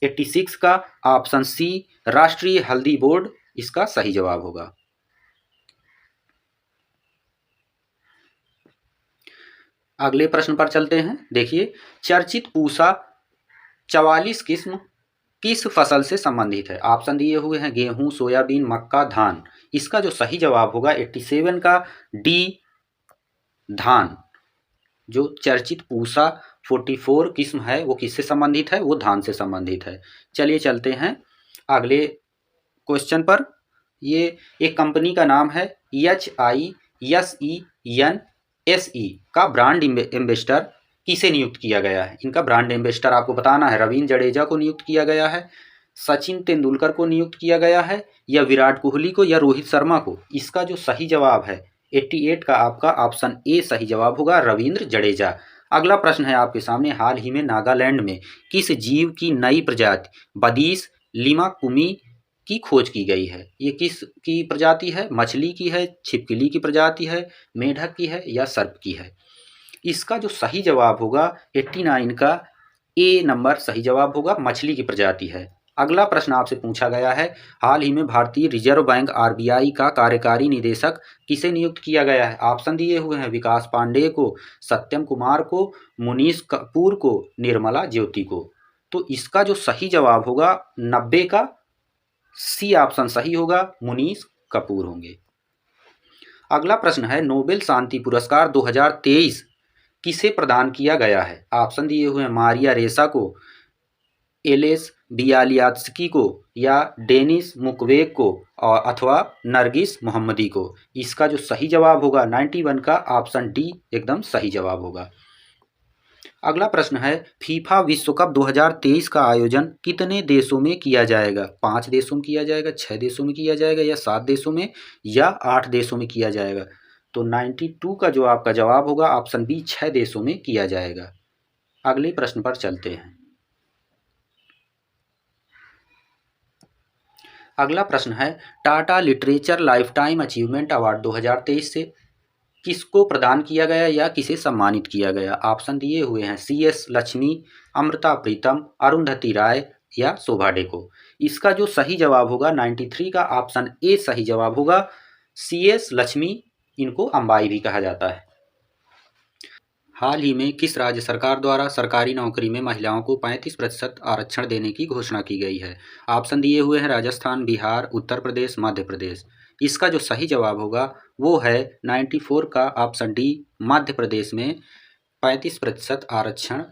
86 का ऑप्शन सी, राष्ट्रीय हल्दी बोर्ड इसका सही जवाब होगा। अगले प्रश्न पर चलते हैं। देखिए, चर्चित पूसा 44 किस्म किस फसल से संबंधित है? ऑप्शन दिए हुए हैं, गेहूं, सोयाबीन, मक्का, धान। इसका जो सही जवाब होगा 87 का डी, धान। जो चर्चित पूसा 44 किस्म है वो किससे संबंधित है? वो धान से संबंधित है। चलिए चलते हैं अगले क्वेश्चन पर। ये एक कंपनी का नाम है HISENSE का ब्रांड एम्बेसडर किसे नियुक्त किया गया है? इनका ब्रांड एम्बेसडर आपको बताना है, रवींद्र जडेजा को नियुक्त किया गया है, सचिन तेंदुलकर को नियुक्त किया गया है या विराट कोहली को या रोहित शर्मा को? इसका जो सही जवाब है 88 का आपका ऑप्शन ए सही जवाब होगा, रवींद्र जडेजा। अगला प्रश्न है आपके सामने, हाल ही में नागालैंड में किस जीव की नई प्रजाति बदीस लिमाकुमी की खोज की गई है? ये किस की प्रजाति है? मछली की है, छिपकली की प्रजाति है, मेढक की है या सर्प की है? इसका जो सही जवाब होगा 89 का ए नंबर सही जवाब होगा, मछली की प्रजाति है। अगला प्रश्न आपसे पूछा गया है, हाल ही में भारतीय रिजर्व बैंक RBI का कार्यकारी निदेशक किसे नियुक्त किया गया है? ऑप्शन दिए हुए हैं, विकास पांडेय को, सत्यम कुमार को, मुनीश कपूर को, निर्मला ज्योति को। तो इसका जो सही जवाब होगा 90 का सी ऑप्शन सही होगा, मुनीश कपूर होंगे। अगला प्रश्न है, नोबेल शांति पुरस्कार 2023 किसे प्रदान किया गया है? ऑप्शन दिए हुए हैं, मारिया रेसा को, एलेस बियालियात्स्की को, या डेनिस मुक्वेग को अथवा नरगिस मोहम्मदी को? इसका जो सही जवाब होगा 91 का ऑप्शन डी एकदम सही जवाब होगा। अगला प्रश्न है, फीफा विश्व कप 2023 का आयोजन कितने देशों में किया जाएगा? 5 देशों में किया जाएगा, 6 देशों में किया जाएगा या 7 देशों में या 8 देशों में किया जाएगा? तो 92 का जो आपका जवाब होगा ऑप्शन बी 6 देशों में किया जाएगा। अगले प्रश्न पर चलते हैं। अगला प्रश्न है, Tata literature lifetime achievement award 2023 से किसको प्रदान किया गया या किसे सम्मानित किया गया? ऑप्शन दिए हुए हैं CS लक्ष्मी, अमृता प्रीतम, अरुंधति राय या शोभा डेको। इसका जो सही जवाब होगा 93 का ऑप्शन ए सही जवाब होगा। CS लक्ष्मी, इनको अंबाई भी कहा जाता है। हाल ही में किस राज्य सरकार द्वारा सरकारी नौकरी में महिलाओं को 35% आरक्षण देने की घोषणा की गई है? ऑप्शन दिए हुए हैं राजस्थान, बिहार, उत्तर प्रदेश, मध्य प्रदेश। इसका जो सही जवाब होगा वो है 94 का ऑप्शन डी, मध्य प्रदेश में 35% आरक्षण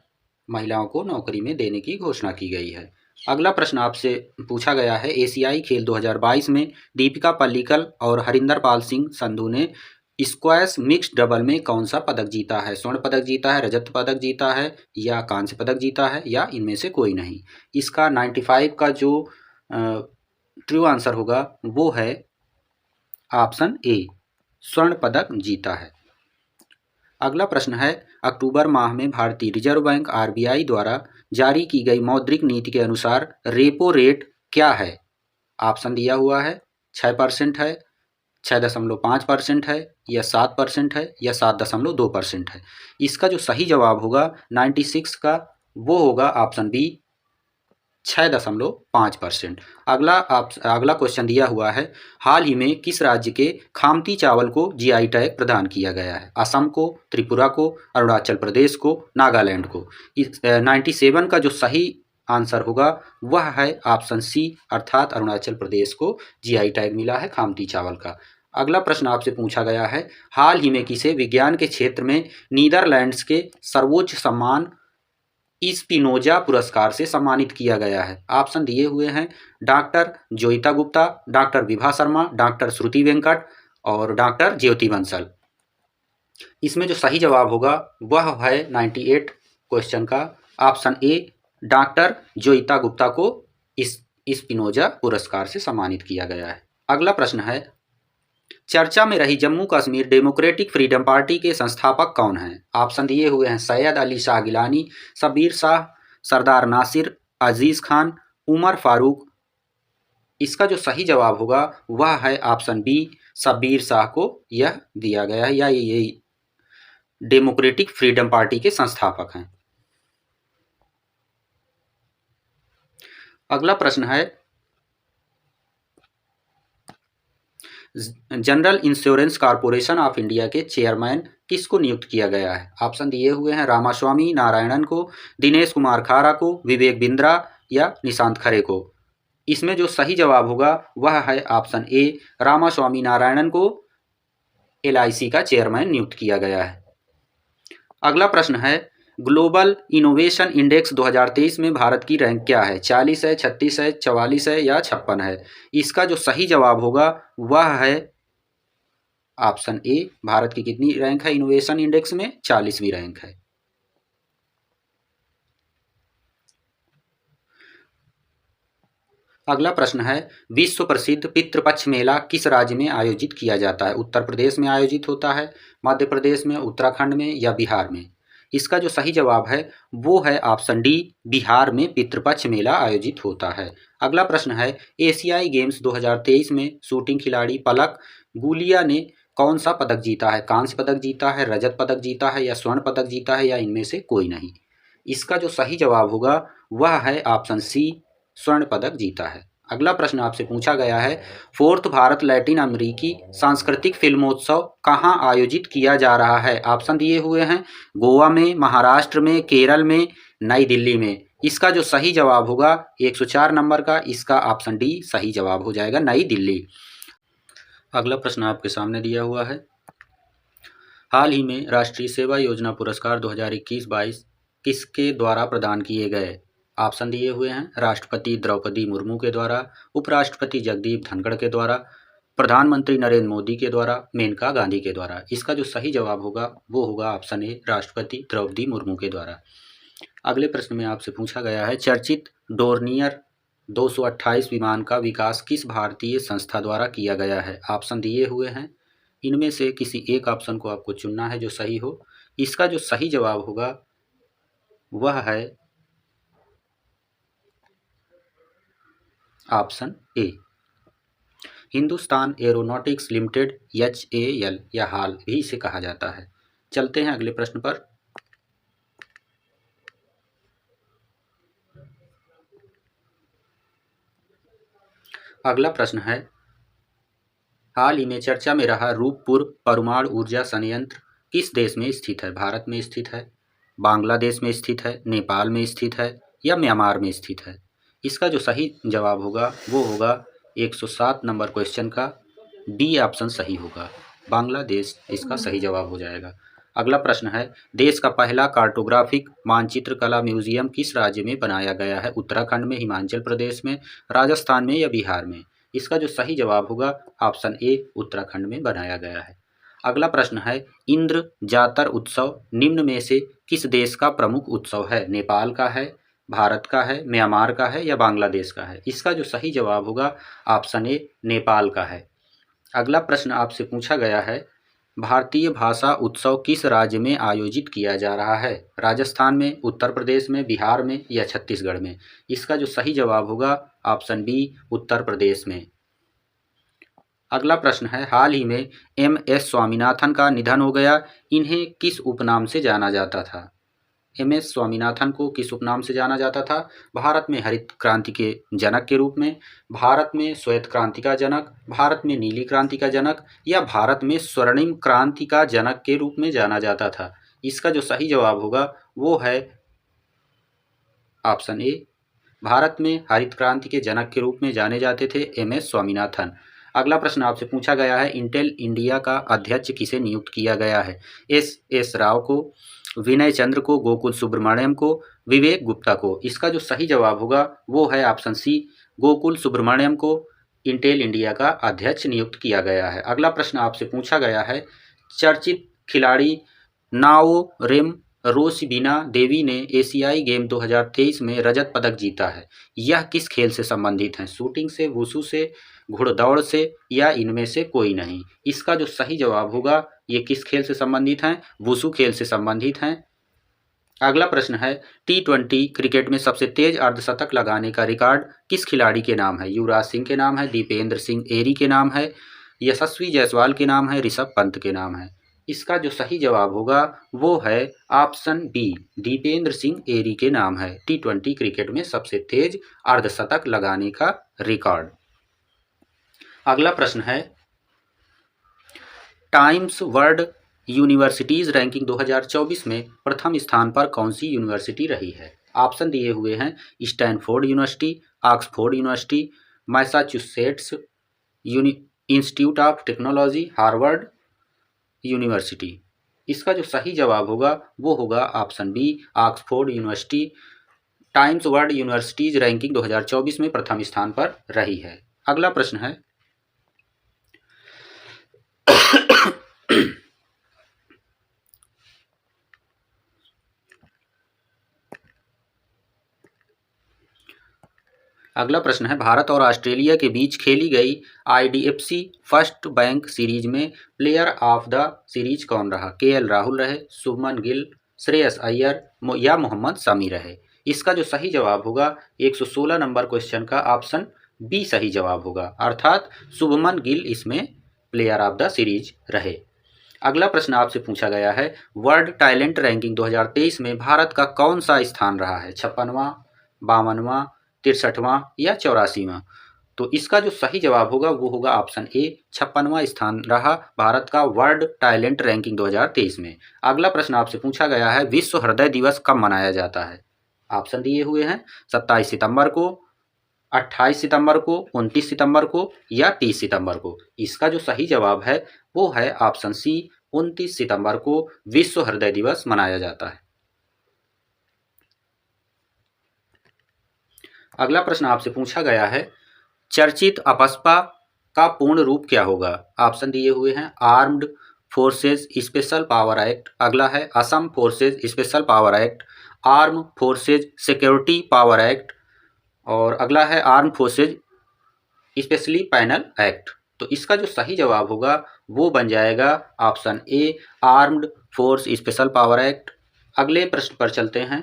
महिलाओं को नौकरी में देने की घोषणा की गई है। अगला प्रश्न आपसे पूछा गया है, एशियाई खेल 2022 में दीपिका पल्लिकल और हरिंदर पाल सिंह संधू ने स्क्वैश मिक्स्ड डबल में कौन सा पदक जीता है? स्वर्ण पदक जीता है, रजत पदक जीता है या कांस्य पदक जीता है या इनमें से कोई नहीं? इसका 95 का जो ट्रू आंसर होगा वो है ऑप्शन ए, स्वर्ण पदक जीता है। अगला प्रश्न है, अक्टूबर माह में भारतीय रिजर्व बैंक RBI द्वारा जारी की गई मौद्रिक नीति के अनुसार रेपो रेट क्या है? ऑप्शन दिया हुआ है 6% है, 6.5% है या 7% है या 7.2% है। इसका जो सही जवाब होगा 96 का वो होगा ऑप्शन बी 6.5%। अगला क्वेश्चन दिया हुआ है, हाल ही में किस राज्य के खामती चावल को GI टैग प्रदान किया गया है? असम को, त्रिपुरा को, अरुणाचल प्रदेश को, नागालैंड को? 97 का जो सही आंसर होगा वह है ऑप्शन सी, अर्थात अरुणाचल प्रदेश को GI टैग मिला है खामती चावल का। अगला प्रश्न आपसे पूछा गया है, हाल ही में किसे विज्ञान के क्षेत्र में नीदरलैंड्स के सर्वोच्च सम्मान स्पिनोजा पुरस्कार से सम्मानित किया गया है? ऑप्शन दिए हुए हैं doctor Joita Gupta, doctor Vibha Sharma, doctor Shruti Venkat और डॉक्टर ज्योति बंसल। इसमें जो सही जवाब होगा वह है 98 क्वेश्चन का option A, doctor Joita Gupta को इस स्पिनोजा पुरस्कार से सम्मानित किया गया है। अगला प्रश्न है, चर्चा में रही Jammu Kashmir democratic freedom party के संस्थापक कौन हैं? ऑप्शन दिए हुए हैं सैयद अली शाह गिलानी, शब्बीर शाह, सरदार नासिर, अजीज खान, उमर फारूक। इसका जो सही जवाब होगा वह है ऑप्शन बी, शब्बीर शाह को यह दिया गया है या ये डेमोक्रेटिक फ्रीडम पार्टी के संस्थापक हैं। अगला प्रश्न है, general insurance corporation of India के चेयरमैन किसको नियुक्त किया गया है? ऑप्शन दिए हुए हैं रामास्वामी नारायणन को, दिनेश कुमार खारा को, विवेक बिंद्रा या निशांत खरे को। इसमें जो सही जवाब होगा वह है ऑप्शन ए, रामास्वामी नारायणन को LIC का चेयरमैन नियुक्त किया गया है। अगला प्रश्न है, ग्लोबल इनोवेशन इंडेक्स 2023 में भारत की रैंक क्या है? 40 है, 36 है, 44 है या 56 है? इसका जो सही जवाब होगा वह है ऑप्शन ए, भारत की कितनी रैंक है इनोवेशन इंडेक्स में? 40वीं रैंक है। अगला प्रश्न है, विश्व प्रसिद्ध पितृपक्ष मेला किस राज्य में आयोजित किया जाता है? उत्तर प्रदेश में आयोजित होता है, मध्य प्रदेश में, उत्तराखंड में या बिहार में? इसका जो सही जवाब है वो है ऑप्शन डी, बिहार में पितृपक्ष मेला आयोजित होता है। अगला प्रश्न है, एशियाई गेम्स 2023 में शूटिंग खिलाड़ी पलक गुलिया ने कौन सा पदक जीता है? कांस्य पदक जीता है, रजत पदक जीता है या स्वर्ण पदक जीता है या इनमें से कोई नहीं? इसका जो सही जवाब होगा वह है ऑप्शन सी, स्वर्ण पदक जीता है। अगला प्रश्न आपसे पूछा गया है, 4th भारत लैटिन अमेरिकी सांस्कृतिक फिल्मोत्सव कहाँ आयोजित किया जा रहा है? ऑप्शन दिए हुए हैं गोवा में, महाराष्ट्र में, केरल में, नई दिल्ली में। इसका जो सही जवाब होगा 104 नंबर का, इसका ऑप्शन डी सही जवाब हो जाएगा, नई दिल्ली। अगला प्रश्न आपके सामने दिया हुआ है, हाल ही में राष्ट्रीय सेवा योजना पुरस्कार 2021-22 किसके द्वारा प्रदान किए गए? ऑप्शन दिए हुए हैं राष्ट्रपति द्रौपदी मुर्मू के द्वारा, उपराष्ट्रपति जगदीप धनखड़ के द्वारा, प्रधानमंत्री नरेंद्र मोदी के द्वारा, मेनका गांधी के द्वारा। इसका जो सही जवाब होगा वो होगा ऑप्शन ए राष्ट्रपति द्रौपदी मुर्मू के द्वारा। अगले प्रश्न में आपसे पूछा गया है चर्चित डोर्नियर 228 विमान का विकास किस भारतीय संस्था द्वारा किया गया है। ऑप्शन दिए हुए हैं, इनमें से किसी एक ऑप्शन को आपको चुनना है जो सही हो। इसका जो सही जवाब होगा वह है ऑप्शन ए हिंदुस्तान एरोनॉटिक्स लिमिटेड HAL या हाल भी इसे कहा जाता है। चलते हैं अगले प्रश्न पर। अगला प्रश्न है हाल ही में चर्चा में रहा रूपपुर परमाणु ऊर्जा संयंत्र किस देश में स्थित है। भारत में स्थित है, बांग्लादेश में स्थित है, नेपाल में स्थित है या म्यांमार में स्थित है। इसका जो सही जवाब होगा वो होगा 107 नंबर क्वेश्चन का डी ऑप्शन सही होगा, बांग्लादेश इसका सही जवाब हो जाएगा। अगला प्रश्न है देश का पहला कार्टोग्राफिक मानचित्र कला म्यूजियम किस राज्य में बनाया गया है। उत्तराखंड में, हिमाचल प्रदेश में, राजस्थान में या बिहार में। इसका जो सही जवाब होगा ऑप्शन ए उत्तराखंड में बनाया गया है। अगला प्रश्न है इंद्र जातर उत्सव निम्न में से किस देश का प्रमुख उत्सव है। नेपाल का है, भारत का है, म्यांमार का है या बांग्लादेश का है। इसका जो सही जवाब होगा ऑप्शन ए नेपाल का है। अगला प्रश्न आपसे पूछा गया है भारतीय भाषा उत्सव किस राज्य में आयोजित किया जा रहा है। राजस्थान में, उत्तर प्रदेश में, बिहार में या छत्तीसगढ़ में। इसका जो सही जवाब होगा ऑप्शन बी उत्तर प्रदेश में। अगला प्रश्न है हाल ही में MS स्वामीनाथन का निधन हो गया, इन्हें किस उपनाम से जाना जाता था। MS स्वामीनाथन को किस उपनाम से जाना जाता था। भारत में हरित क्रांति के जनक के रूप में, भारत में श्वेत क्रांति का जनक, भारत में नीली क्रांति का जनक या भारत में स्वर्णिम क्रांति का जनक के रूप में जाना जाता था। इसका जो सही जवाब होगा वो है ऑप्शन ए भारत में हरित क्रांति के जनक के रूप में जाने जाते थे MS स्वामीनाथन। अगला प्रश्न आपसे पूछा गया है इंटेल इंडिया का अध्यक्ष किसे नियुक्त किया गया है। SS राव को, विनय चंद्र को, गोकुल सुब्रमण्यम को, विवेक गुप्ता को। इसका जो सही जवाब होगा वो है ऑप्शन सी गोकुल सुब्रमण्यम को इंटेल इंडिया का अध्यक्ष नियुक्त किया गया है। अगला प्रश्न आपसे पूछा गया है चर्चित खिलाड़ी नाओरेम रोसिबिना देवी ने एशियाई गेम 2023 में रजत पदक जीता है। यह किस खेल से संबंधित है। शूटिंग से, वुशु से, घुड़दौड़ से या इनमें से कोई नहीं। इसका जो सही जवाब होगा ये किस खेल से संबंधित हैं, वुशु खेल से संबंधित हैं। अगला प्रश्न है T20 क्रिकेट में सबसे तेज अर्धशतक लगाने का रिकॉर्ड किस खिलाड़ी के नाम है। युवराज सिंह के नाम है, दीपेंद्र सिंह एरी के नाम है, यशस्वी जायसवाल के नाम है, ऋषभ पंत के नाम है। इसका जो सही जवाब होगा वो है ऑप्शन बी दीपेंद्र सिंह एरी के नाम है। T20 क्रिकेट में सबसे तेज अर्धशतक लगाने का रिकॉर्ड। अगला प्रश्न है टाइम्स वर्ल्ड यूनिवर्सिटीज रैंकिंग 2024 में प्रथम स्थान पर कौन सी यूनिवर्सिटी रही है। ऑप्शन दिए हुए हैं Stanford University, Oxford University, Massachusetts Institute of Technology, Harvard University. इसका जो सही जवाब होगा वो होगा option B Oxford University Times World Universities ranking 2024 में प्रथम स्थान पर रही है। अगला प्रश्न है अगला प्रश्न है भारत और ऑस्ट्रेलिया के बीच खेली गई IDFC फर्स्ट बैंक सीरीज में प्लेयर ऑफ द सीरीज कौन रहा। KL राहुल रहे, शुभमन गिल, श्रेयस अय्यर या मोहम्मद शमी रहे। इसका जो सही जवाब होगा 116 नंबर क्वेश्चन का ऑप्शन बी सही जवाब होगा, अर्थात शुभमन गिल इसमें प्लेयर ऑफ द सीरीज रहे। अगला प्रश्न आपसे पूछा गया है वर्ल्ड टैलेंट रैंकिंग 2023 में भारत का कौन सा स्थान रहा है। 56वां, 52वां, 63वां या 84वां। तो इसका जो सही जवाब होगा वो होगा ऑप्शन ए 56वां स्थान रहा भारत का वर्ल्ड टैलेंट रैंकिंग 2023 में। अगला प्रश्न आपसे पूछा गया है विश्व हृदय दिवस कब मनाया जाता है। ऑप्शन दिए हुए हैं 27 सितंबर को, 28 सितंबर को, 29 सितंबर को या 30 सितंबर को। इसका जो सही जवाब है वो है ऑप्शन सी 29 सितंबर को विश्व हृदय दिवस मनाया जाता है। अगला प्रश्न आपसे पूछा गया है, चर्चित अपस्पा का पूर्ण रूप क्या होगा? ऑप्शन दिए हुए हैं, armed forces special power act, अगला है Assam forces special power act, arm forces security power act, और अगला है arm forces specially panel act. तो इसका जो सही जवाब होगा वो बन जाएगा option A, armed force special power act. अगले प्रश्न पर चलते हैं।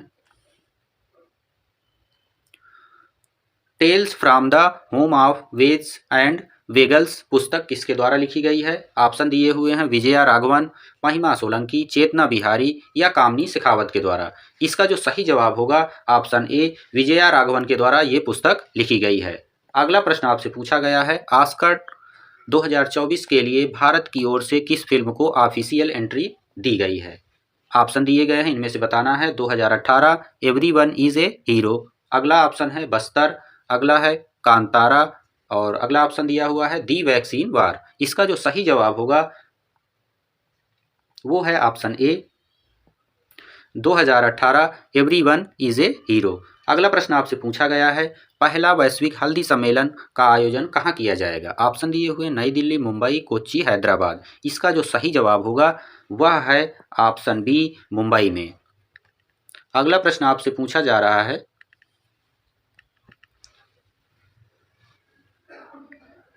Tales from the home of veg and veggles पुस्तक किसके द्वारा लिखी गई है? ऑप्शन दिए हुए हैं, विजया राघवन, महिमा सोलंकी, चेतना बिहारी या कामनी शेखावत के द्वारा। इसका जो सही जवाब होगा ऑप्शन ए, विजया राघवन के द्वारा ये पुस्तक लिखी गई है। अगला प्रश्न आपसे पूछा गया है, ऑस्कर 2024 के लिए भारत की ओर से किस फिल्म को ऑफिशियल एंट्री दी गई है? ऑप्शन दिए गए हैं, इनमें से बताना है। 2018 एवरीवन इज ए हीरो, अगला ऑप्शन है बस्तर, अगला है कांतारा, और अगला ऑप्शन दिया हुआ है दी वैक्सीन वार। इसका जो सही जवाब होगा वो है option A, 2018 everyone is a hero. अगला प्रश्न आपसे पूछा गया है, पहला वैश्विक हल्दी सम्मेलन का आयोजन कहाँ किया जाएगा? ऑप्शन दिए हुए, नई दिल्ली, मुंबई, कोच्चि, हैदराबाद। इसका जो सही जवाब होगा वह है ऑप्शन बी, मुंबई में। अगला प्रश्न आपसे पूछा जा रहा है,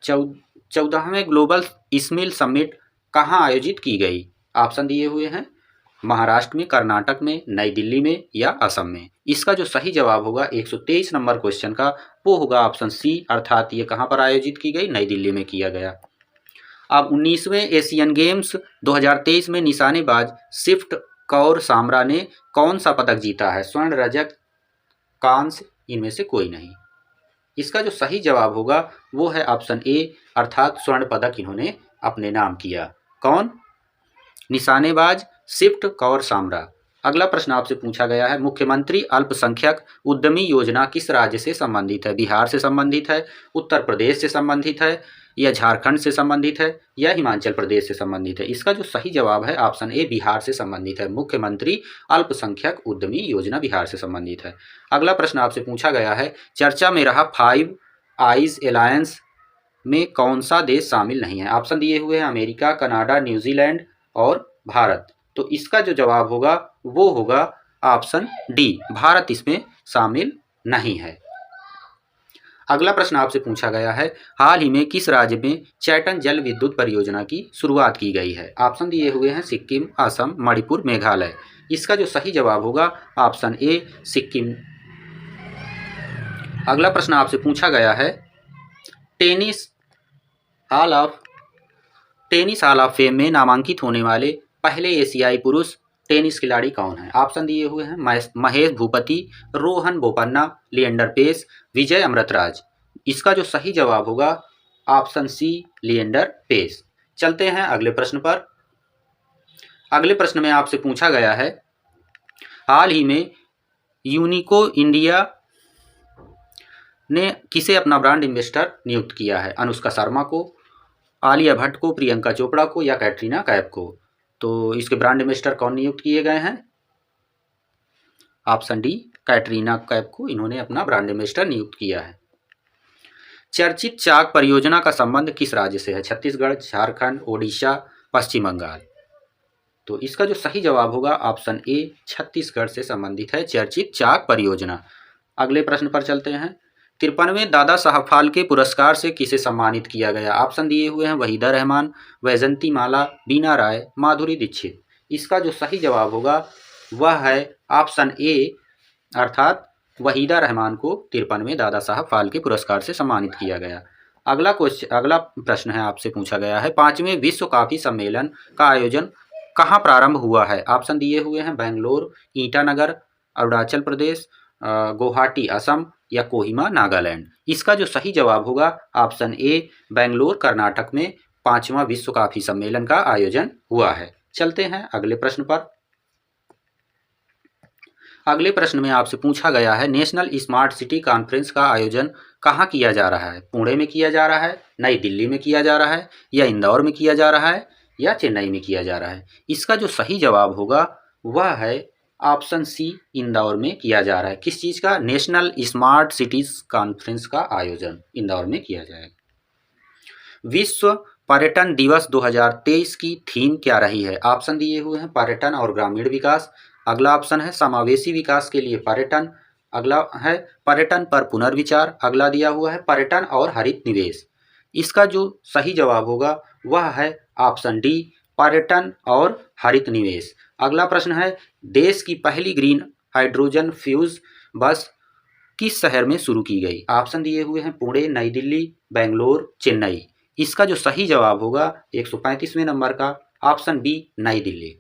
14वें ग्लोबल स्मिल समिट कहाँ आयोजित की गई? ऑप्शन दिए हुए हैं, महाराष्ट्र में, कर्नाटक में, नई दिल्ली में या असम में। इसका जो सही जवाब होगा 123 नंबर क्वेश्चन का वो होगा ऑप्शन सी, अर्थात ये कहाँ पर आयोजित की गई? नई दिल्ली में किया गया। अब 19वें एशियन गेम्स 2023 में निशानेबाज सिफ्ट कौर सामरा ने कौन सा पदक जीता है? स्वर्ण, रजत, कांस्य, इनमें से कोई नहीं। इसका जो सही जवाब होगा वो है ऑप्शन ए, अर्थात स्वर्ण पदक इन्होंने अपने नाम किया। कौन? निशानेबाज सिफ्ट कौर सामरा। अगला प्रश्न आपसे पूछा गया है, मुख्यमंत्री अल्पसंख्यक उद्यमी योजना किस राज्य से संबंधित है? बिहार से संबंधित है, उत्तर प्रदेश से संबंधित है, या झारखंड से संबंधित है, या हिमाचल प्रदेश से संबंधित है? इसका जो सही जवाब है ऑप्शन ए, बिहार से संबंधित है। मुख्यमंत्री अल्पसंख्यक उद्यमी योजना बिहार से संबंधित है। अगला प्रश्न आपसे पूछा गया है, चर्चा में रहा फाइव आइज अलायंस में कौन सा देश शामिल नहीं है? ऑप्शन दिए हुए हैं, अमेरिका, कनाडा, न्यूजीलैंड और भारत। तो इसका जो जवाब होगा वो होगा ऑप्शन डी, भारत इसमें शामिल नहीं है। अगला प्रश्न आपसे पूछा गया है, हाल ही में किस राज्य में चैटन जल विद्युत परियोजना की शुरुआत की गई है? ऑप्शन दिए हुए हैं, सिक्किम, असम, मणिपुर, मेघालय। इसका जो सही जवाब होगा ऑप्शन ए, सिक्किम। अगला प्रश्न आपसे पूछा गया है, टेनिस हॉल ऑफ फेम में नामांकित होने वाले पहले एशियाई पुरुष टेनिस खिलाड़ी कौन है? ऑप्शन दिए हुए हैं, महेश भूपति, रोहन बोपन्ना, लिएंडर पेस, विजय अमृतराज। इसका जो सही जवाब होगा ऑप्शन सी, लिएंडर पेस। चलते हैं अगले प्रश्न पर। अगले प्रश्न में आपसे पूछा गया है, हाल ही में यूनिको इंडिया ने किसे अपना ब्रांड एम्बेसडर नियुक्त किया है? अनुष्का शर्मा को, आलिया भट्ट को, प्रियंका चोपड़ा को या कैटरीना कैफ को? तो इसके ब्रांड एम्बेसडर कौन नियुक्त किए गए हैं? ऑप्शन डी, कैटरीना कैफ को इन्होंने अपना ब्रांड एम्बेसडर नियुक्त किया है। चर्चित चाक परियोजना का संबंध किस राज्य से है? छत्तीसगढ़, झारखंड, ओडिशा, पश्चिम बंगाल। तो इसका जो सही जवाब होगा ऑप्शन ए, छत्तीसगढ़ से संबंधित है चर्चित चाक परियोजना। अगले प्रश्न पर चलते हैं, 53वें दादा साहब फाल्के पुरस्कार से किसे सम्मानित किया गया? ऑप्शन दिए हुए हैं, वहीदा रहमान, वैजंती माला, बीना राय, माधुरी दीक्षित। इसका जो सही जवाब होगा वह है ऑप्शन ए, अर्थात वहीदा रहमान को 53वें दादा साहब फाल्के पुरस्कार से सम्मानित किया गया। अगला प्रश्न है आपसे पूछा गया है, 5वें विश्व कॉफी सम्मेलन का आयोजन कहाँ प्रारंभ हुआ है? ऑप्शन दिए हुए हैं, बेंगलोर, ईटानगर, अरुणाचल प्रदेश, गुवाहाटी असम या कोहिमा नागालैंड। इसका जो सही जवाब होगा ऑप्शन ए, बेंगलोर कर्नाटक में 5वां विश्व कॉफी सम्मेलन का आयोजन हुआ है। चलते हैं अगले प्रश्न पर। अगले प्रश्न में आपसे पूछा गया है, नेशनल स्मार्ट सिटी कॉन्फ्रेंस का आयोजन कहाँ किया जा रहा है? पुणे में किया जा रहा है, नई दिल्ली में किया जा रहा है, या इंदौर में किया जा रहा है, या चेन्नई में किया जा रहा है? इसका जो सही जवाब होगा वह है ऑप्शन सी इंदौर में किया जा रहा है। किस चीज़ का? नेशनल स्मार्ट सिटीज कॉन्फ्रेंस का आयोजन इंदौर में किया जाएगा। विश्व पर्यटन दिवस 2023 की थीम क्या रही है? ऑप्शन दिए हुए हैं पर्यटन और ग्रामीण विकास। अगला ऑप्शन है समावेशी विकास के लिए पर्यटन। अगला है पर्यटन पर पुनर्विचार। अगला दिया हुआ है पर्यटन और हरित निवेश। इसका जो सही जवाब होगा वह है ऑप्शन डी पर्यटन और हरित निवेश। अगला प्रश्न है देश की पहली ग्रीन हाइड्रोजन फ्यूज बस किस शहर में शुरू की गई? ऑप्शन दिए हुए हैं पुणे, नई दिल्ली, बेंगलोर, चेन्नई। इसका जो सही जवाब होगा 135वें नंबर का ऑप्शन बी नई दिल्ली।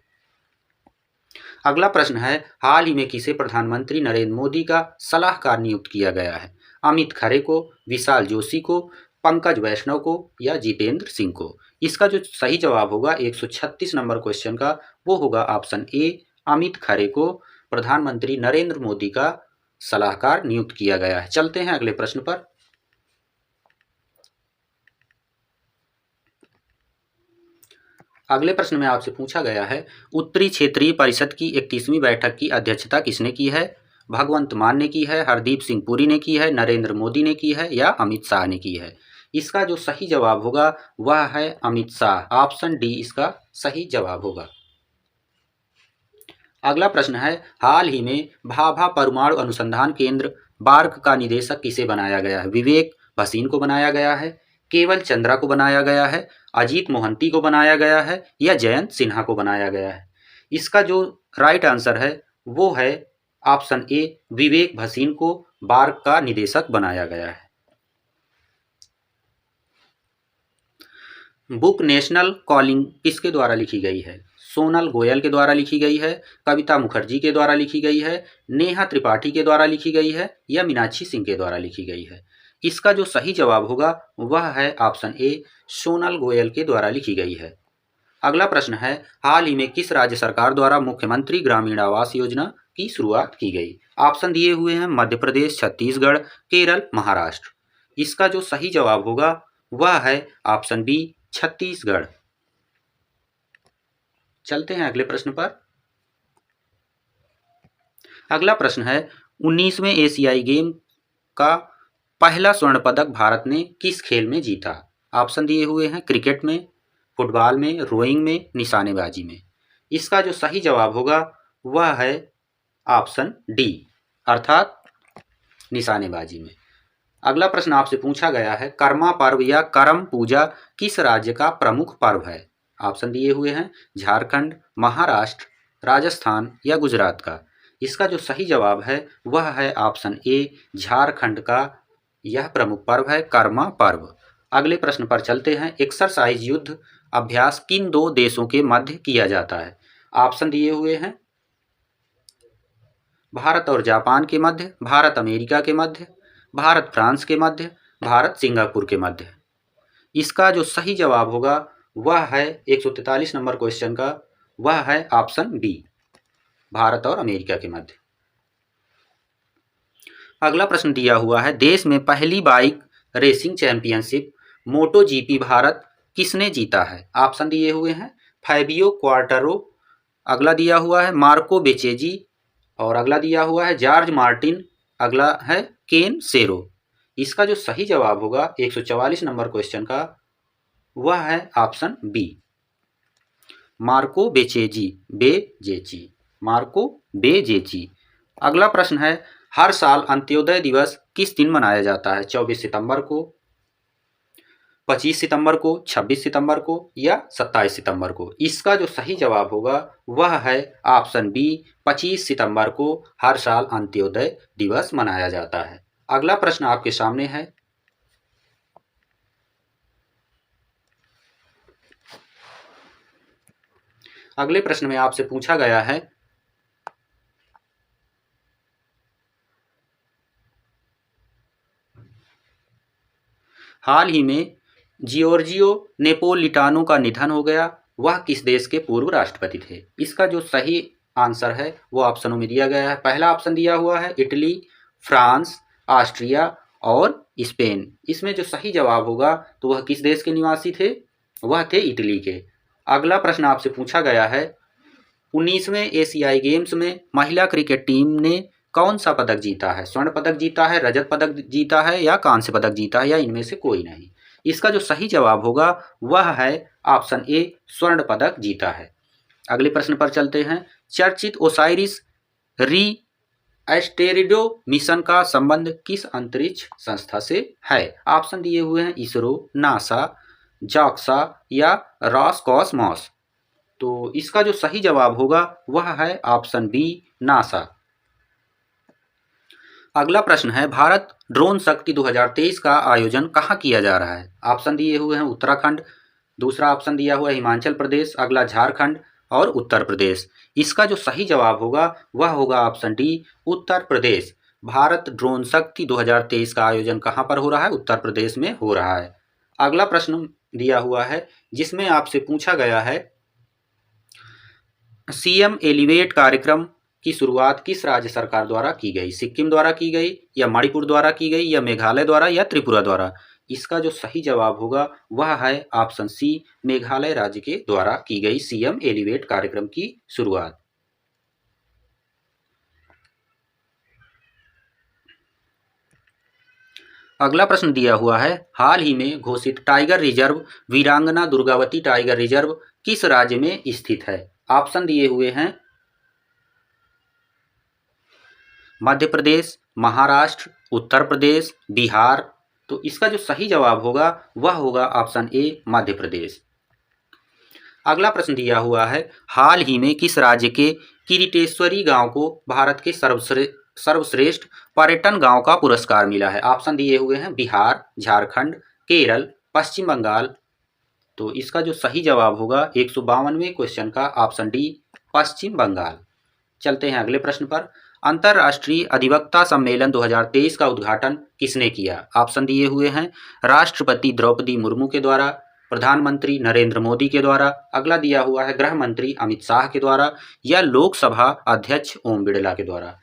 अगला प्रश्न है हाल ही में किसे प्रधानमंत्री नरेंद्र मोदी का सलाहकार नियुक्त किया गया है? अमित खरे को, विशाल जोशी को, पंकज वैष्णव को या जितेंद्र सिंह को? इसका जो सही जवाब होगा 136 नंबर क्वेश्चन का वो होगा ऑप्शन ए अमित खरे को प्रधानमंत्री नरेंद्र मोदी का सलाहकार नियुक्त किया गया है। चलते हैं अगले प्रश्न पर। अगले प्रश्न में आपसे पूछा गया है उत्तरी क्षेत्रीय परिषद की 31वीं बैठक की अध्यक्षता किसने की है? भगवंत मान ने की है, हरदीप सिंह पुरी ने की है, नरेंद्र मोदी ने की है या अमित शाह ने की है? इसका जो सही जवाब होगा वह है अमित शाह। ऑप्शन डी इसका सही जवाब होगा। अगला प्रश्न है हाल ही में भाभा परमाणु अनुसंधान केंद्र बार्क का निदेशक किसे बनाया गया है? विवेक भसीन को बनाया गया है, केवल चंद्रा को बनाया गया है, अजीत मोहंती को बनाया गया है या जयंत सिन्हा को बनाया गया है? इसका जो राइट आंसर है वो है ऑप्शन ए विवेक भसीन को बार्क का निदेशक बनाया गया है। बुक नेशनल कॉलिंग किसके द्वारा लिखी गई है? सोनल गोयल के द्वारा लिखी गई है, कविता मुखर्जी के द्वारा लिखी गई है, नेहा त्रिपाठी के द्वारा लिखी गई है या मीनाक्षी सिंह के द्वारा लिखी गई है? इसका जो सही जवाब होगा वह है ऑप्शन ए सोनल गोयल के द्वारा लिखी गई है। अगला प्रश्न है हाल ही में किस राज्य सरकार द्वारा मुख्यमंत्री ग्रामीण आवास योजना की शुरुआत की गई? ऑप्शन दिए हुए हैं मध्य प्रदेश, छत्तीसगढ़, केरल, महाराष्ट्र। इसका जो सही जवाब होगा वह है ऑप्शन बी छत्तीसगढ़। चलते हैं अगले प्रश्न पर। अगला प्रश्न है 19वें एशियाई गेम का पहला स्वर्ण पदक भारत ने किस खेल में जीता? ऑप्शन दिए हुए हैं क्रिकेट में, फुटबॉल में, रोइंग में, निशानेबाजी में। इसका जो सही जवाब होगा वह है ऑप्शन डी अर्थात निशानेबाजी में। अगला प्रश्न आपसे पूछा गया है कर्मा पर्व या करम पूजा किस राज्य का प्रमुख पर्व है? ऑप्शन दिए हुए हैं झारखंड, महाराष्ट्र, राजस्थान या गुजरात का। इसका जो सही जवाब है वह है ऑप्शन ए झारखंड का यह प्रमुख पर्व है कर्मा पर्व। अगले प्रश्न पर चलते हैं एक्सरसाइज युद्ध अभ्यास किन दो देशों के मध्य किया जाता है? ऑप्शन दिए हुए हैं भारत और जापान के मध्य, भारत अमेरिका के मध्य, भारत फ्रांस के मध्य, भारत सिंगापुर के मध्य। इसका जो सही जवाब होगा वह है 143 नंबर क्वेश्चन का वह है ऑप्शन बी भारत और अमेरिका के मध्य। अगला प्रश्न दिया हुआ है देश में पहली बाइक रेसिंग चैंपियनशिप मोटो जीपी भारत किसने जीता है? ऑप्शन दिए हुए हैं फैबियो क्वार्टारो, अगला दिया हुआ है मार्को बेचेजी और अगला दिया हुआ है जॉर्ज मार्टिन, अगला है केन सेरो। इसका जो सही जवाब होगा 144 नंबर क्वेश्चन का वह है ऑप्शन बी मार्को बेजेची, मार्को बेजेची। अगला प्रश्न है हर साल अंत्योदय दिवस किस दिन मनाया जाता है? 24 सितंबर को, 25 सितंबर को, 26 सितंबर को या 27 सितंबर को? इसका जो सही जवाब होगा वह है ऑप्शन बी 25 सितंबर को हर साल अंत्योदय दिवस मनाया जाता है। अगला प्रश्न आपके सामने है अगले प्रश्न में आपसे पूछा गया है हाल ही में जियोर्जियो नेपोलिटानो का निधन हो गया, वह किस देश के पूर्व राष्ट्रपति थे? इसका जो सही आंसर है वो ऑप्शनों में दिया गया है। पहला ऑप्शन दिया हुआ है इटली, फ्रांस, ऑस्ट्रिया और स्पेन। इसमें जो सही जवाब होगा तो वह किस देश के निवासी थे? वह थे इटली के। अगला प्रश्न आपसे पूछा गया है 19वें एशियाई गेम्स में महिला क्रिकेट टीम ने कौन सा पदक जीता है? स्वर्ण पदक जीता है, रजत पदक जीता है या कांस्य पदक जीता है या इनमें से कोई नहीं? इसका जो सही जवाब होगा वह है ऑप्शन ए, स्वर्ण पदक जीता है। अगले प्रश्न पर चलते हैं। चर्चित ओसाइरिस री एस्टेरिडो मिशन का संबंध किस अंतरिक्ष संस्था से है? ऑप्शन दिए हुए हैं इसरो, नासा, जाक्सा या रॉसकॉसमॉस। तो इसका जो सही जवाब होगा वह है ऑप्शन बी, नासा। अगला प्रश्न है, भारत ड्रोन शक्ति 2023 का आयोजन कहाँ किया जा रहा है? ऑप्शन दिए हुए हैं उत्तराखंड, दूसरा ऑप्शन दिया हुआ है हिमाचल प्रदेश, अगला झारखंड और उत्तर प्रदेश। इसका जो सही जवाब होगा वह होगा option D, Uttar Pradesh. Bharat drone शक्ति 2023 का आयोजन कहाँ पर हो रहा है? उत्तर प्रदेश में हो रहा है। अगला प्रश्न दिया हुआ है जिसमें आपसे पूछा गया है, सीएम एलिवेट कार्यक्रम की शुरुआत किस राज्य सरकार द्वारा की गई? सिक्किम द्वारा की गई या मणिपुर द्वारा की गई या मेघालय द्वारा या त्रिपुरा द्वारा? इसका जो सही जवाब होगा वह है ऑप्शन सी, मेघालय राज्य के द्वारा की गई सीएम एलिवेट कार्यक्रम की शुरुआत। अगला प्रश्न दिया हुआ है, हाल ही में घोषित टाइगर रिजर्व वीरांगना दुर्गावती टाइगर रिजर्व किस राज्य में स्थित है? ऑप्शन दिए हुए हैं मध्य प्रदेश, महाराष्ट्र, उत्तर प्रदेश, बिहार। तो इसका जो सही जवाब होगा वह होगा ऑप्शन ए, मध्य प्रदेश। अगला प्रश्न दिया हुआ है, हाल ही में किस राज्य के किरीटेश्वरी गांव को भारत के सर्वश्रेष्ठ पर्यटन गांव का पुरस्कार मिला है? ऑप्शन दिए हुए हैं बिहार, झारखंड, केरल, पश्चिम बंगाल। तो इसका जो सही जवाब होगा 152वें क्वेश्चन का ऑप्शन डी, पश्चिम बंगाल। चलते हैं अगले प्रश्न पर। अंतर्राष्ट्रीय अधिवक्ता सम्मेलन 2023 का उद्घाटन किसने किया? ऑप्शन दिए हुए हैं राष्ट्रपति द्रौपदी मुर्मू के द्वारा, प्रधानमंत्री नरेंद्र मोदी के द्वारा, अगला दिया हुआ है गृह मंत्री अमित शाह के द्वारा या लोकसभा अध्यक्ष ओम बिड़ला के द्वारा।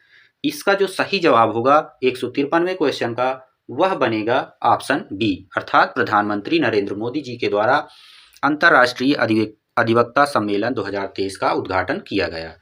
इसका जो सही जवाब होगा 153वें क्वेश्चन का वह बनेगा ऑप्शन बी, अर्थात प्रधानमंत्री नरेंद्र मोदी जी के द्वारा अंतर्राष्ट्रीय अधिवक्ता सम्मेलन 2023 का उद्घाटन किया गया।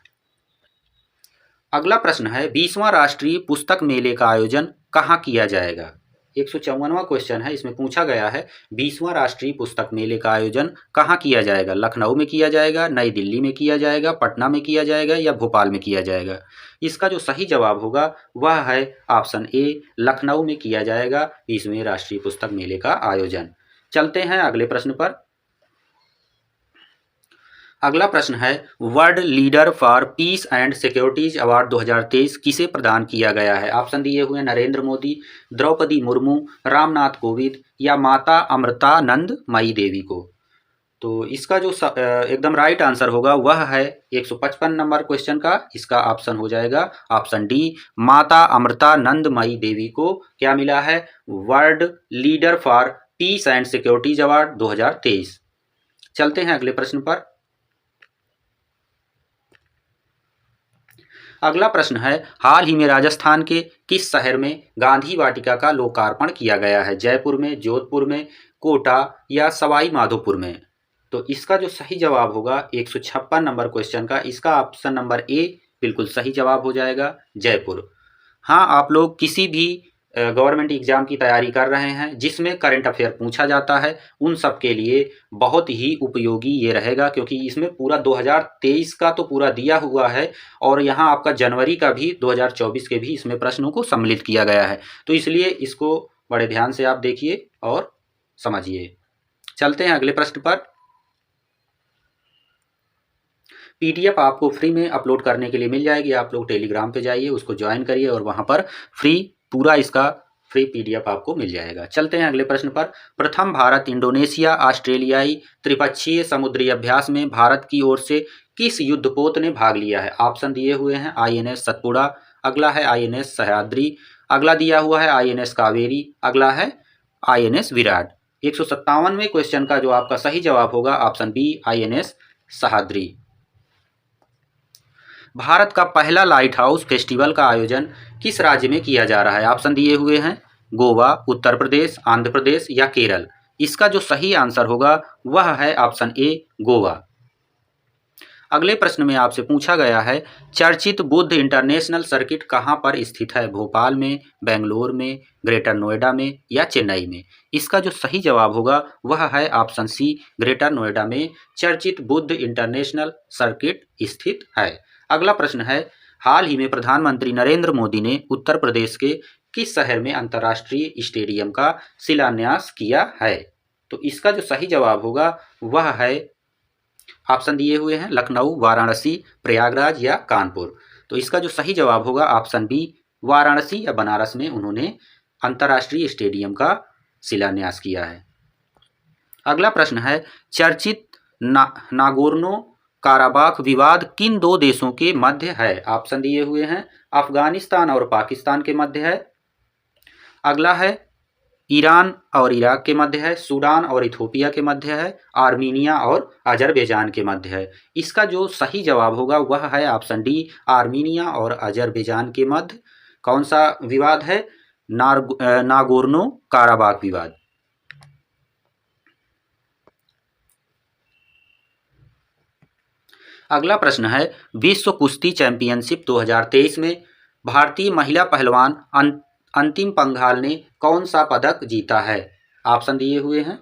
अगला प्रश्न है, 20वां राष्ट्रीय पुस्तक मेले का आयोजन कहाँ किया जाएगा? 154वां क्वेश्चन है, इसमें पूछा गया है 20वां राष्ट्रीय पुस्तक मेले का आयोजन कहाँ किया जाएगा? लखनऊ में किया जाएगा, नई दिल्ली में किया जाएगा, पटना में किया जाएगा या भोपाल में किया जाएगा? इसका जो सही जवाब होगा वह है ऑप्शन ए, लखनऊ में किया जाएगा 20वें राष्ट्रीय पुस्तक मेले का आयोजन। चलते हैं अगले प्रश्न पर। अगला प्रश्न है, world leader for piece and securities award 2023 किसे प्रदान किया गया है? ऑप्शन दिए हुए नरेंद्र मोदी, द्रौपदी मुर्मू, रामनाथ कोविंद या माता अमृतानंदमयी देवी को। तो इसका जो एकदम राइट आंसर होगा वह है 155 नंबर क्वेश्चन का, इसका ऑप्शन हो जाएगा ऑप्शन डी, माता अमृतानंदमयी देवी को क्या मिला है? World leader for piece and securities award 2023। चलते हैं अगले प्रश्न पर। अगला प्रश्न है, हाल ही में राजस्थान के किस शहर में गांधी वाटिका का लोकार्पण किया गया है? जयपुर में, जोधपुर में, कोटा या सवाई माधोपुर में? तो इसका जो सही जवाब होगा 156 नंबर क्वेश्चन का, इसका ऑप्शन नंबर ए बिल्कुल सही जवाब हो जाएगा, जयपुर। हाँ, आप लोग किसी भी गवर्नमेंट एग्जाम की तैयारी कर रहे हैं जिसमें करंट अफेयर पूछा जाता है, उन सब के लिए बहुत ही उपयोगी ये रहेगा, क्योंकि इसमें पूरा 2023 का तो पूरा दिया हुआ है और यहाँ आपका जनवरी का भी 2024 के भी इसमें प्रश्नों को सम्मिलित किया गया है। तो इसलिए इसको बड़े ध्यान से आप देखिए और समझिए। चलते हैं अगले प्रश्न पर। पीडीएफ आपको फ्री में अपलोड करने के लिए मिल जाएगी, आप लोग टेलीग्राम पे जाइए, उसको ज्वाइन करिए और वहाँ पर पूरा इसका फ्री पीडीएफ आपको मिल जाएगा। चलते हैं अगले प्रश्न पर। प्रथम भारत इंडोनेशिया ऑस्ट्रेलियाई त्रिपक्षीय समुद्री अभ्यास में भारत की ओर से किस युद्धपोत ने भाग लिया है? ऑप्शन दिए हुए हैं आईएनएस सतपुड़ा, अगला है आईएनएस सह्याद्री, अगला दिया हुआ है आईएनएस कावेरी, अगला है आईएनएस विराट। 157वें क्वेश्चन का जो आपका सही जवाब होगा option B, INS Sahyadri. Bharat का पहला लाइट हाउस फेस्टिवल का आयोजन किस राज्य में किया जा रहा है? ऑप्शन दिए हुए हैं गोवा, उत्तर प्रदेश, आंध्र प्रदेश या केरल। इसका जो सही आंसर होगा वह है ऑप्शन ए, गोवा। अगले प्रश्न में आपसे पूछा गया है चर्चित बुद्ध इंटरनेशनल सर्किट कहाँ पर स्थित है? भोपाल में, बेंगलोर में, ग्रेटर नोएडा में या चेन्नई में? इसका जो सही जवाब होगा वह है ऑप्शन सी, ग्रेटर नोएडा में चर्चित बुद्ध इंटरनेशनल सर्किट स्थित है। अगला प्रश्न है हाल ही में प्रधानमंत्री नरेंद्र मोदी ने उत्तर प्रदेश के किस शहर में अंतर्राष्ट्रीय स्टेडियम का शिलान्यास किया है? तो इसका जो सही जवाब होगा वह है ऑप्शन दिए हुए हैं लखनऊ, वाराणसी, प्रयागराज या कानपुर। तो इसका जो सही जवाब होगा ऑप्शन बी, वाराणसी या बनारस में उन्होंने अंतर्राष्ट्रीय स्टेडियम का शिलान्यास किया है। अगला प्रश्न है चर्चित नागोर्नो काराबाख विवाद किन दो देशों के मध्य है? ऑप्शन दिए हुए हैं अफगानिस्तान और पाकिस्तान के मध्य है। अगला है ईरान और इराक के मध्य है, सूडान और इथोपिया के मध्य है, आर्मीनिया और अजरबैजान के मध्य है। इसका जो सही जवाब होगा वह है ऑप्शन डी, आर्मीनिया और अजरबैजान के मध्य कौन सा विवाद है? नागोर्नो काराबाख विवाद। अगला प्रश्न है विश्व कुश्ती चैंपियनशिप 2023 में भारतीय महिला पहलवान अंतिम पंघाल ने कौन सा पदक जीता है? ऑप्शन दिए हुए हैं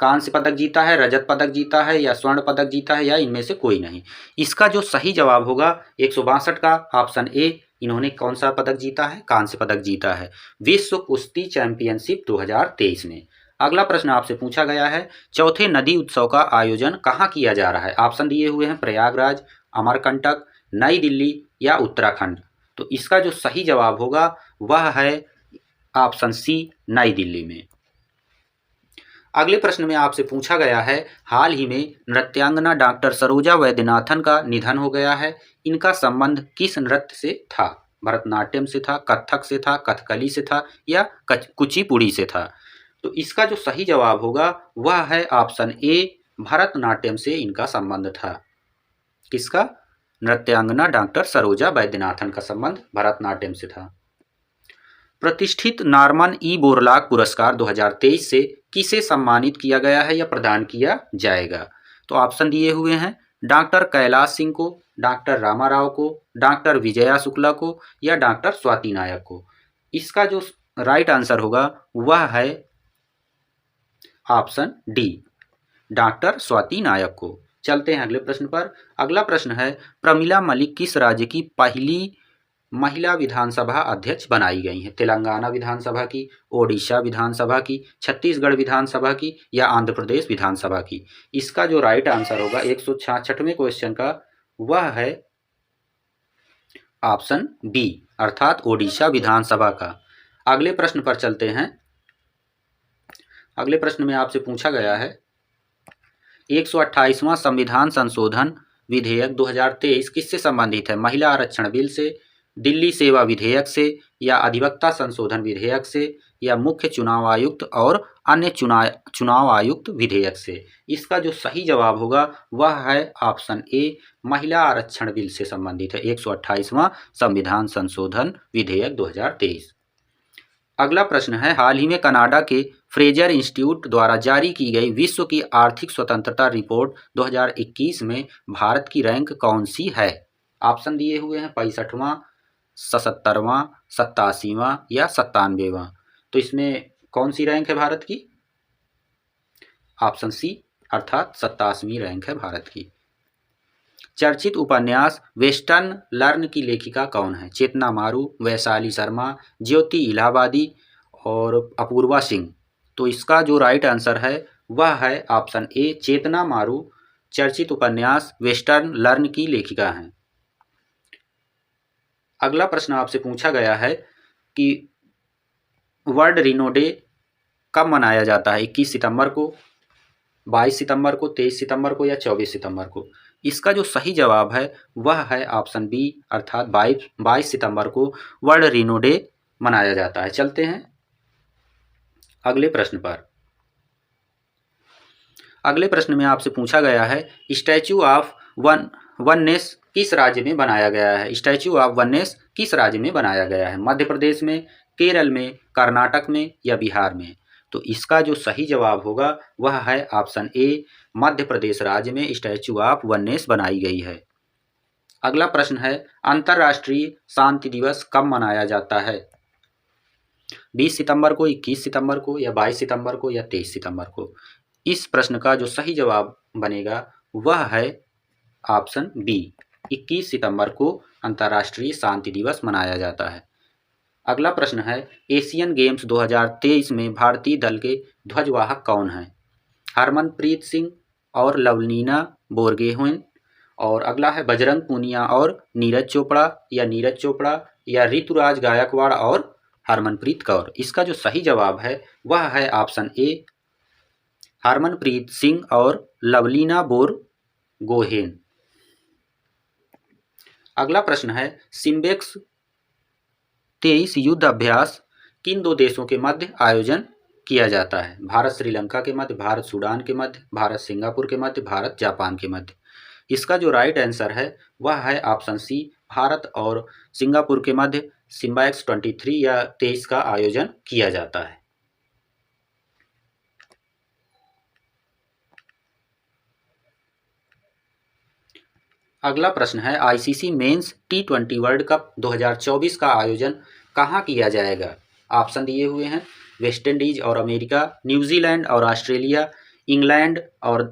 कांस्य पदक जीता है, रजत पदक जीता है या स्वर्ण पदक जीता है या इनमें से कोई नहीं। इसका जो सही जवाब होगा 162 का ऑप्शन ए, इन्होंने कौन सा पदक जीता है? कांस्य पदक जीता है विश्व कुश्ती चैंपियनशिप 2023 में। अगला प्रश्न आपसे पूछा गया है चौथे नदी उत्सव का आयोजन कहाँ किया जा रहा है? ऑप्शन दिए हुए हैं प्रयागराज, अमरकंटक, नई दिल्ली या उत्तराखंड। तो इसका जो सही जवाब होगा वह है ऑप्शन सी, नई दिल्ली में। अगले प्रश्न में आपसे पूछा गया है हाल ही में नृत्यांगना डॉक्टर सरोजा वैद्यनाथन का निधन हो गया है। इनका संबंध किस नृत्य से था? भरतनाट्यम से था, कथक से था, कथकली से था या कुचिपुड़ी से था? तो इसका जो सही जवाब होगा वह है ऑप्शन ए, भरतनाट्यम से इनका संबंध था। किसका? नृत्यांगना डॉक्टर सरोजा वैद्यनाथन का संबंध भरतनाट्यम से था। प्रतिष्ठित नॉर्मन ई बोरलॉग पुरस्कार 2023 से किसे सम्मानित किया गया है या प्रदान किया जाएगा? तो ऑप्शन दिए हुए हैं डॉक्टर कैलाश सिंह को, डॉक्टर रामाराव को, डॉक्टर विजया शुक्ला को या डॉक्टर स्वाति नायक को। इसका जो राइट आंसर होगा वह है ऑप्शन डी, डॉक्टर स्वाति नायक को। चलते हैं अगले प्रश्न पर। अगला प्रश्न है प्रमिला मलिक किस राज्य की पहली महिला विधानसभा अध्यक्ष बनाई गई हैं? तेलंगाना विधानसभा की, ओडिशा विधानसभा की, छत्तीसगढ़ विधानसभा की या आंध्र प्रदेश विधानसभा की? इसका जो राइट आंसर होगा 166वें क्वेश्चन का वह है ऑप्शन बी, अर्थात ओडिशा विधानसभा का। अगले प्रश्न पर चलते हैं। अगले प्रश्न में आपसे पूछा गया है 128वां संविधान संशोधन विधेयक 2023 किससे संबंधित है? महिला आरक्षण बिल से, दिल्ली सेवा विधेयक से या अधिवक्ता संशोधन विधेयक से या मुख्य चुनाव आयुक्त और अन्य चुनाव आयुक्त विधेयक से? इसका जो सही जवाब होगा वह है ऑप्शन ए, महिला आरक्षण बिल से संबंधित है 128वां संविधान संशोधन विधेयक 2023। अगला प्रश्न है हाल ही में कनाडा के फ्रेजर इंस्टीट्यूट द्वारा जारी की गई विश्व की आर्थिक स्वतंत्रता रिपोर्ट 2021 में भारत की रैंक कौन सी है? ऑप्शन दिए हुए हैं 65वां, 77वां, 87वां या 97वां। तो इसमें कौन सी रैंक है भारत की? ऑप्शन सी, अर्थात 87वीं रैंक है भारत की। चर्चित उपन्यास वेस्टर्न लर्न की लेखिका कौन है? चेतना मारू, वैशाली शर्मा, ज्योति इलाहाबादी और अपूर्वा सिंह। तो इसका जो राइट आंसर है वह है ऑप्शन ए, चेतना मारू चर्चित उपन्यास वेस्टर्न लर्न की लेखिका हैं। अगला प्रश्न आपसे पूछा गया है कि वर्ल्ड रीनो डे कब मनाया जाता है? 21 सितंबर को, 22 सितंबर को, 23 सितंबर को या 24 सितंबर को? इसका जो सही जवाब है वह है ऑप्शन बी, अर्थात 22 सितंबर को वर्ल्ड रीनो डे मनाया जाता है। चलते हैं अगले प्रश्न पर। अगले प्रश्न में आपसे पूछा गया है स्टैच्यू ऑफ वननेस किस राज्य में बनाया गया है? स्टैच्यू ऑफ वननेस किस राज्य में बनाया गया है? मध्य प्रदेश में, केरल में, कर्नाटक में या बिहार में? तो इसका जो सही जवाब होगा वह है ऑप्शन ए, मध्य प्रदेश राज्य में स्टैचू ऑफ वननेस बनाई गई है। अगला प्रश्न है, अंतर्राष्ट्रीय शांति दिवस कब मनाया जाता है? 20 सितंबर को, 21 सितंबर को, या 22 सितंबर को, या 23 सितंबर को? इस प्रश्न का जो सही जवाब बनेगा वह है ऑप्शन बी, 21 सितंबर को अंतर्राष्ट्रीय शांति दिवस मनाया जाता है। अगला प्रश्न है, एशियन गेम्स 2023 में भारतीय दल के ध्वजवाहक कौन हैं? हरमनप्रीत सिंह और लवलीना बोरगोहेन। और अगला है बजरंग पूनिया और नीरज चोपड़ा, या ऋतुराज गायकवाड़ और हरमनप्रीत कौर। इसका जो सही जवाब है वह है ऑप्शन ए, हरमनप्रीत सिंह और लवलीना बोरगोहेन। अगला प्रश्न है, सिम्बेक्स 23 युद्ध अभ्यास किन दो देशों के मध्य आयोजन किया जाता है? भारत श्रीलंका के मध्य, भारत सूडान के मध्य, भारत सिंगापुर के मध्य, भारत जापान के मध्य। इसका जो राइट आंसर है वह है ऑप्शन सी, भारत और सिंगापुर के मध्य सिम्बेक्स 23 या 23 का आयोजन किया जाता है। अगला प्रश्न है, ICC men's T20 world cup 2024 का आयोजन कहाँ किया जाएगा? ऑप्शन दिए हुए हैं, वेस्ट इंडीज और अमेरिका, न्यूजीलैंड और ऑस्ट्रेलिया, इंग्लैंड और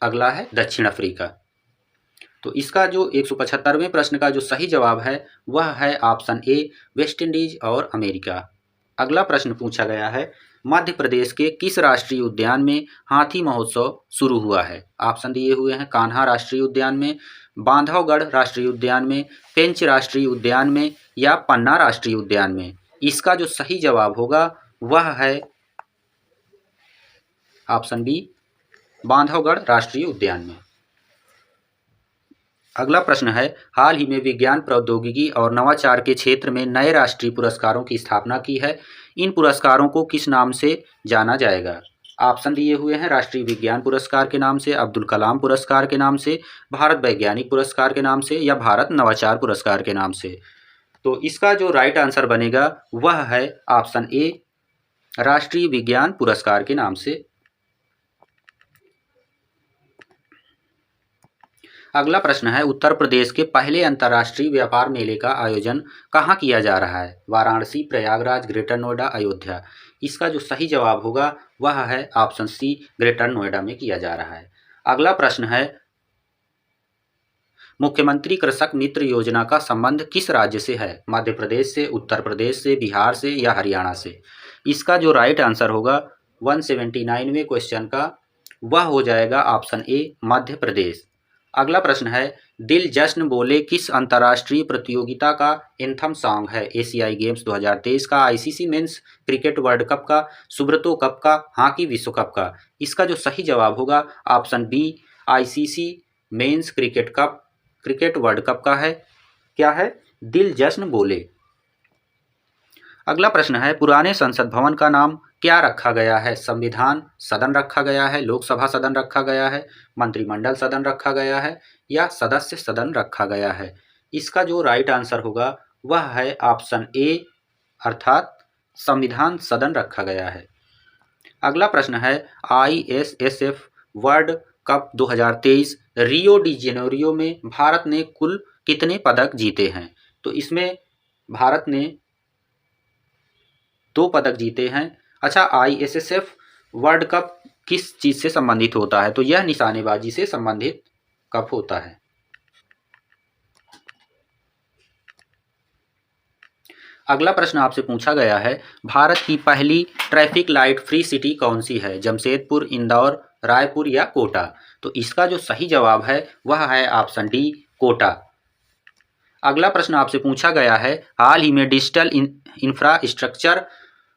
अगला है दक्षिण अफ्रीका। तो इसका जो 175वें प्रश्न का जो सही जवाब है वह है ऑप्शन ए, वेस्ट इंडीज और अमेरिका। अगला प्रश्न पूछा गया है, मध्य प्रदेश के किस राष्ट्रीय उद्यान में हाथी महोत्सव शुरू हुआ है? ऑप्शन दिए हुए हैं, कान्हा राष्ट्रीय उद्यान में, बांधवगढ़ राष्ट्रीय उद्यान में, पेंच राष्ट्रीय उद्यान में, या पन्ना राष्ट्रीय उद्यान में। इसका जो सही जवाब होगा वह है ऑप्शन बी, बांधवगढ़ राष्ट्रीय उद्यान में। अगला प्रश्न है, हाल ही में विज्ञान प्रौद्योगिकी और नवाचार के क्षेत्र में नए राष्ट्रीय पुरस्कारों की स्थापना की है। इन पुरस्कारों को किस नाम से जाना जाएगा? ऑप्शन दिए हुए हैं, राष्ट्रीय विज्ञान पुरस्कार के नाम से, अब्दुल कलाम पुरस्कार के नाम से, भारत वैज्ञानिक पुरस्कार के नाम से, या भारत नवाचार पुरस्कार के नाम से। तो इसका जो राइट आंसर बनेगा वह है ऑप्शन ए, राष्ट्रीय विज्ञान पुरस्कार के नाम से। अगला प्रश्न है, उत्तर प्रदेश के पहले अंतर्राष्ट्रीय व्यापार मेले का आयोजन कहाँ किया जा रहा है? वाराणसी, प्रयागराज, ग्रेटर नोएडा, अयोध्या। इसका जो सही जवाब होगा वह है ऑप्शन सी, ग्रेटर नोएडा में किया जा रहा है। अगला प्रश्न है, मुख्यमंत्री कृषक मित्र योजना का संबंध किस राज्य से है? मध्य प्रदेश से, उत्तर प्रदेश से, बिहार से, या हरियाणा से? इसका जो राइट आंसर होगा 179वें क्वेश्चन का वह हो जाएगा ऑप्शन ए, मध्य प्रदेश। अगला प्रश्न है, दिल जश्न बोले किस अंतर्राष्ट्रीय प्रतियोगिता का एंथम सॉन्ग है? एशियाई गेम्स 2023 का, ICC men's cricket World Cup का, सुब्रतो कप का, हॉकी विश्व कप का? इसका जो सही जवाब होगा option B, ICC men's cricket World Cup का है। क्या है? दिल जश्न बोले। अगला प्रश्न है, पुराने संसद भवन का नाम क्या रखा गया है? संविधान सदन रखा गया है, लोकसभा सदन रखा गया है, मंत्रिमंडल सदन रखा गया है, या सदस्य सदन रखा गया है? इसका जो राइट आंसर होगा वह है ऑप्शन ए, अर्थात संविधान सदन रखा गया है। अगला प्रश्न है, ISSF world cup 2023 Rio de Janeiro में भारत ने कुल कितने पदक जीते हैं? तो इसमें भारत ने 2 पदक जीते हैं। अच्छा, ISSF वर्ल्ड कप किस चीज़ से संबंधित होता है? तो यह निशानेबाजी से संबंधित कप होता है। अगला प्रश्न आपसे पूछा गया है, भारत की पहली ट्रैफिक लाइट फ्री सिटी कौन सी है? जमशेदपुर, इंदौर, रायपुर, या कोटा? तो इसका जो सही जवाब है वह है ऑप्शन डी, कोटा। अगला प्रश्न आपसे पूछा गया है, हाल ही में digital infrastructure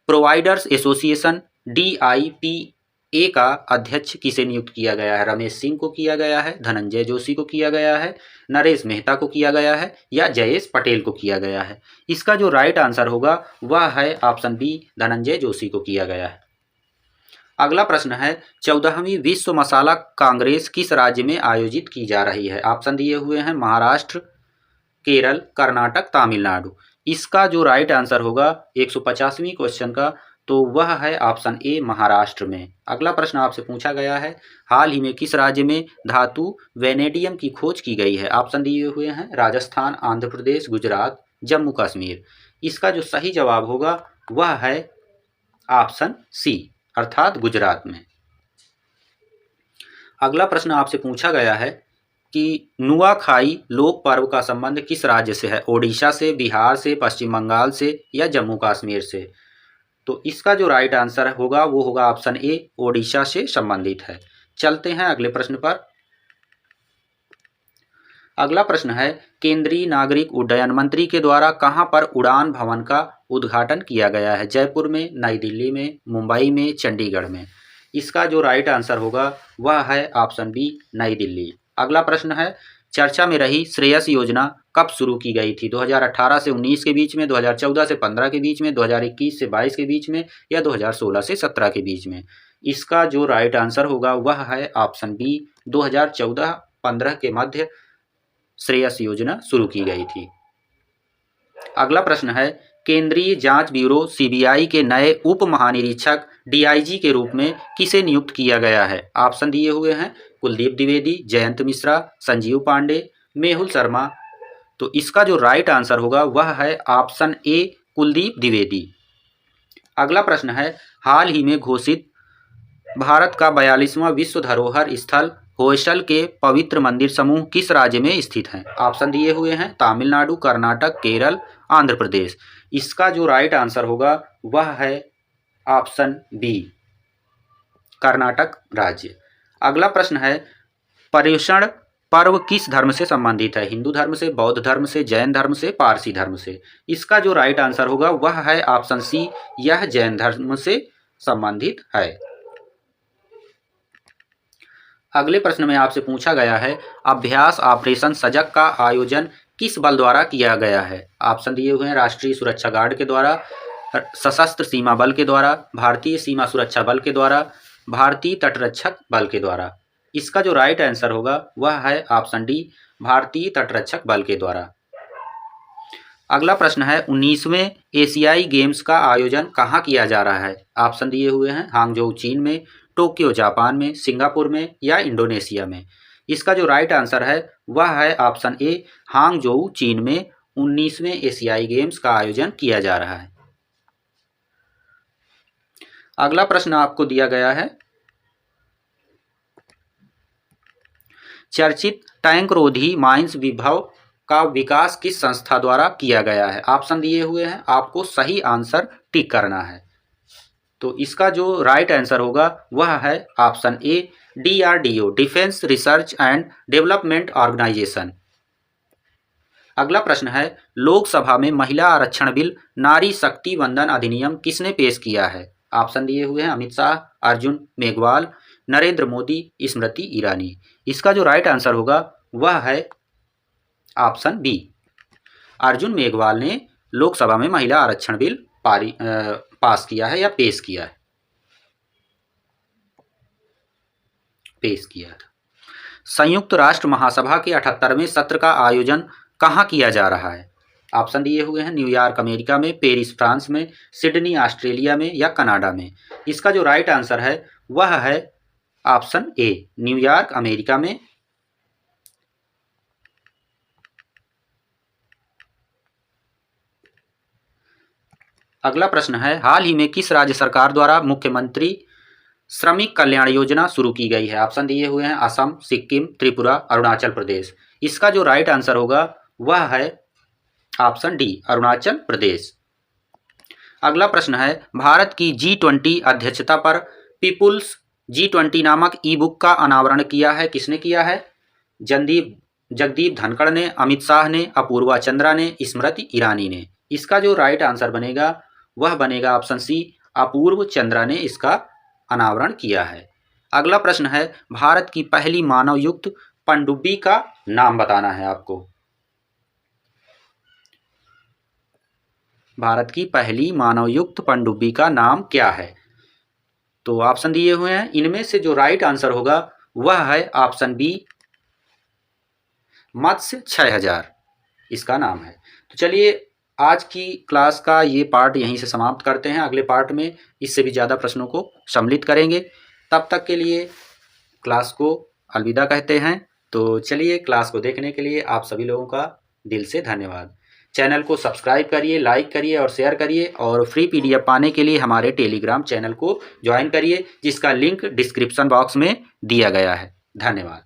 providers association DIPA का अध्यक्ष किसे नियुक्त किया गया है? रमेश सिंह को किया गया है, धनंजय जोशी को किया गया है, नरेश मेहता को किया गया है, या जयेश पटेल को किया गया है? इसका जो राइट आंसर होगा वह है ऑप्शन बी, धनंजय जोशी को किया गया है। अगला प्रश्न है, 14वीं विश्व मसाला कांग्रेस किस राज्य में आयोजित की जा रही है? ऑप्शन दिए हुए हैं, महाराष्ट्र, केरल, कर्नाटक, तमिलनाडु। इसका जो राइट आंसर होगा 150वें क्वेश्चन का तो वह है ऑप्शन ए महाराष्ट्र में। अगला प्रश्न आपसे पूछा गया है, हाल ही में किस राज्य में धातु वेनेडियम की खोज की गई है? ऑप्शन दिए हुए हैं राजस्थान, आंध्र प्रदेश, गुजरात, जम्मू कश्मीर। इसका जो सही जवाब होगा वह है ऑप्शन सी अर्थात गुजरात में। अगला प्रश्न आपसे पूछा गया है कि नुआखाई लोक पर्व का संबंध किस राज्य से है? ओडिशा से, बिहार से, पश्चिम बंगाल से या जम्मू कश्मीर से? तो इसका जो राइट आंसर होगा वो होगा ऑप्शन ए ओडिशा से संबंधित है। चलते हैं अगले प्रश्न पर। अगला प्रश्न है, केंद्रीय नागरिक उड्डयन मंत्री के द्वारा कहां पर उड़ान भवन का उद्घाटन किया गया है? जयपुर में, नई दिल्ली में, मुंबई में, चंडीगढ़ में? इसका जो राइट आंसर होगा वह है ऑप्शन बी नई दिल्ली। अगला प्रश्न है, चर्चा में रही श्रेयस योजना कब शुरू की गई थी? 2018 से 19 के बीच में, 2014 से 15 के बीच में, 2021 से 22 के बीच में या 2016 से 17 के बीच में? इसका जो राइट आंसर होगा वह है ऑप्शन बी 2014-15 के मध्य श्रेयस योजना शुरू की गई थी। अगला प्रश्न है, केंद्रीय जांच ब्यूरो सीबीआई के नए उप महानिरीक्षक डीआईजी के रूप में किसे नियुक्त किया गया है? ऑप्शन दिए हुए हैं कुलदीप द्विवेदी, जयंत मिश्रा, संजीव पांडे, मेहुल शर्मा। तो इसका जो राइट आंसर होगा वह है ऑप्शन ए कुलदीप द्विवेदी। अगला प्रश्न है, हाल ही में घोषित भारत का 42वां विश्व धरोहर स्थल होयसल के पवित्र मंदिर समूह किस राज्य में स्थित हैं? ऑप्शन दिए हुए हैं तमिलनाडु, कर्नाटक, केरल, आंध्र प्रदेश। इसका जो राइट आंसर होगा वह है ऑप्शन बी कर्नाटक राज्य। अगला प्रश्न है, पर्युषण पर्व किस धर्म से संबंधित है? हिंदू धर्म से, बौद्ध धर्म से, जैन धर्म से, पारसी धर्म से? इसका जो राइट आंसर होगा वह है ऑप्शन सी, यह जैन धर्म से संबंधित है। अगले प्रश्न में आपसे पूछा गया है, अभ्यास ऑपरेशन सजग का आयोजन किस बल द्वारा किया गया है? ऑप्शन दिए हुए हैं राष्ट्रीय सुरक्षा गार्ड के द्वारा, सशस्त्र सीमा बल के द्वारा, भारतीय सीमा सुरक्षा बल के द्वारा, भारतीय तटरक्षक बल के द्वारा। इसका जो राइट आंसर होगा वह है ऑप्शन डी भारतीय तटरक्षक बल के द्वारा। अगला प्रश्न है, 19वें एशियाई गेम्स का आयोजन कहाँ किया जा रहा है? ऑप्शन दिए हुए हैं हांगझोउ चीन में, टोक्यो जापान में, सिंगापुर में या इंडोनेशिया में? इसका जो राइट आंसर है वह है ऑप्शन ए हांगझोउ चीन में 19वें एशियाई गेम्स का आयोजन किया जा रहा है। अगला प्रश्न आपको दिया गया है, चर्चित टैंक रोधी माइंस विभव का विकास किस संस्था द्वारा किया गया है? ऑप्शन दिए हुए हैं, आपको सही आंसर टिक करना है। तो इसका जो राइट आंसर होगा वह है option A DRDO defence research and development organisation. अगला प्रश्न है, लोकसभा में महिला आरक्षण बिल नारी शक्ति वंदन अधिनियम किसने पेश किया है? ऑप्शन दिए हुए हैं अमित शाह, अर्जुन मेघवाल, नरेंद्र मोदी, स्मृति ईरानी। इसका जो राइट आंसर होगा वह है ऑप्शन बी अर्जुन मेघवाल ने लोकसभा में महिला आरक्षण बिल पास किया है या पेश किया था। संयुक्त राष्ट्र महासभा के 78वें सत्र का आयोजन कहाँ किया जा रहा है? ऑप्शन दिए हुए हैं न्यूयॉर्क अमेरिका में, पेरिस फ्रांस में, सिडनी ऑस्ट्रेलिया में या कनाडा में? इसका जो राइट आंसर है वह है ऑप्शन ए न्यूयॉर्क अमेरिका में। अगला प्रश्न है, हाल ही में किस राज्य सरकार द्वारा मुख्यमंत्री श्रमिक कल्याण योजना शुरू की गई है? ऑप्शन दिए हुए हैं असम, सिक्किम, त्रिपुरा, अरुणाचल प्रदेश। इसका जो राइट आंसर होगा वह है ऑप्शन डी अरुणाचल प्रदेश। अगला प्रश्न है, भारत की G20 अध्यक्षता पर पीपुल्स G20 नामक ई बुक का अनावरण किया है, किसने किया है? जगदीप धनखड़ ने, अमित शाह ने, अपूर्वा चंद्रा ने, स्मृति ईरानी ने? इसका जो राइट आंसर बनेगा वह बनेगा ऑप्शन सी अपूर्व चंद्रा ने इसका अनावरण किया है। अगला प्रश्न है, भारत की पहली मानव युक्त पनडुब्बी का नाम बताना है आपको। भारत की पहली मानव युक्त पनडुब्बी का नाम क्या है? तो ऑप्शन दिए हुए हैं, इनमें से जो राइट आंसर होगा वह है ऑप्शन बी मत्स्य 6000 इसका नाम है। तो चलिए आज की क्लास का ये पार्ट यहीं से समाप्त करते हैं। अगले पार्ट में इससे भी ज़्यादा प्रश्नों को सम्मिलित करेंगे। तब तक के लिए क्लास को अलविदा कहते हैं। तो चलिए, क्लास को देखने के लिए आप सभी लोगों का दिल से धन्यवाद। चैनल को सब्सक्राइब करिए, लाइक करिए और शेयर करिए, और फ्री PDF पाने के लिए हमारे टेलीग्राम चैनल को ज्वाइन करिए, जिसका लिंक डिस्क्रिप्शन बॉक्स में दिया गया है। धन्यवाद।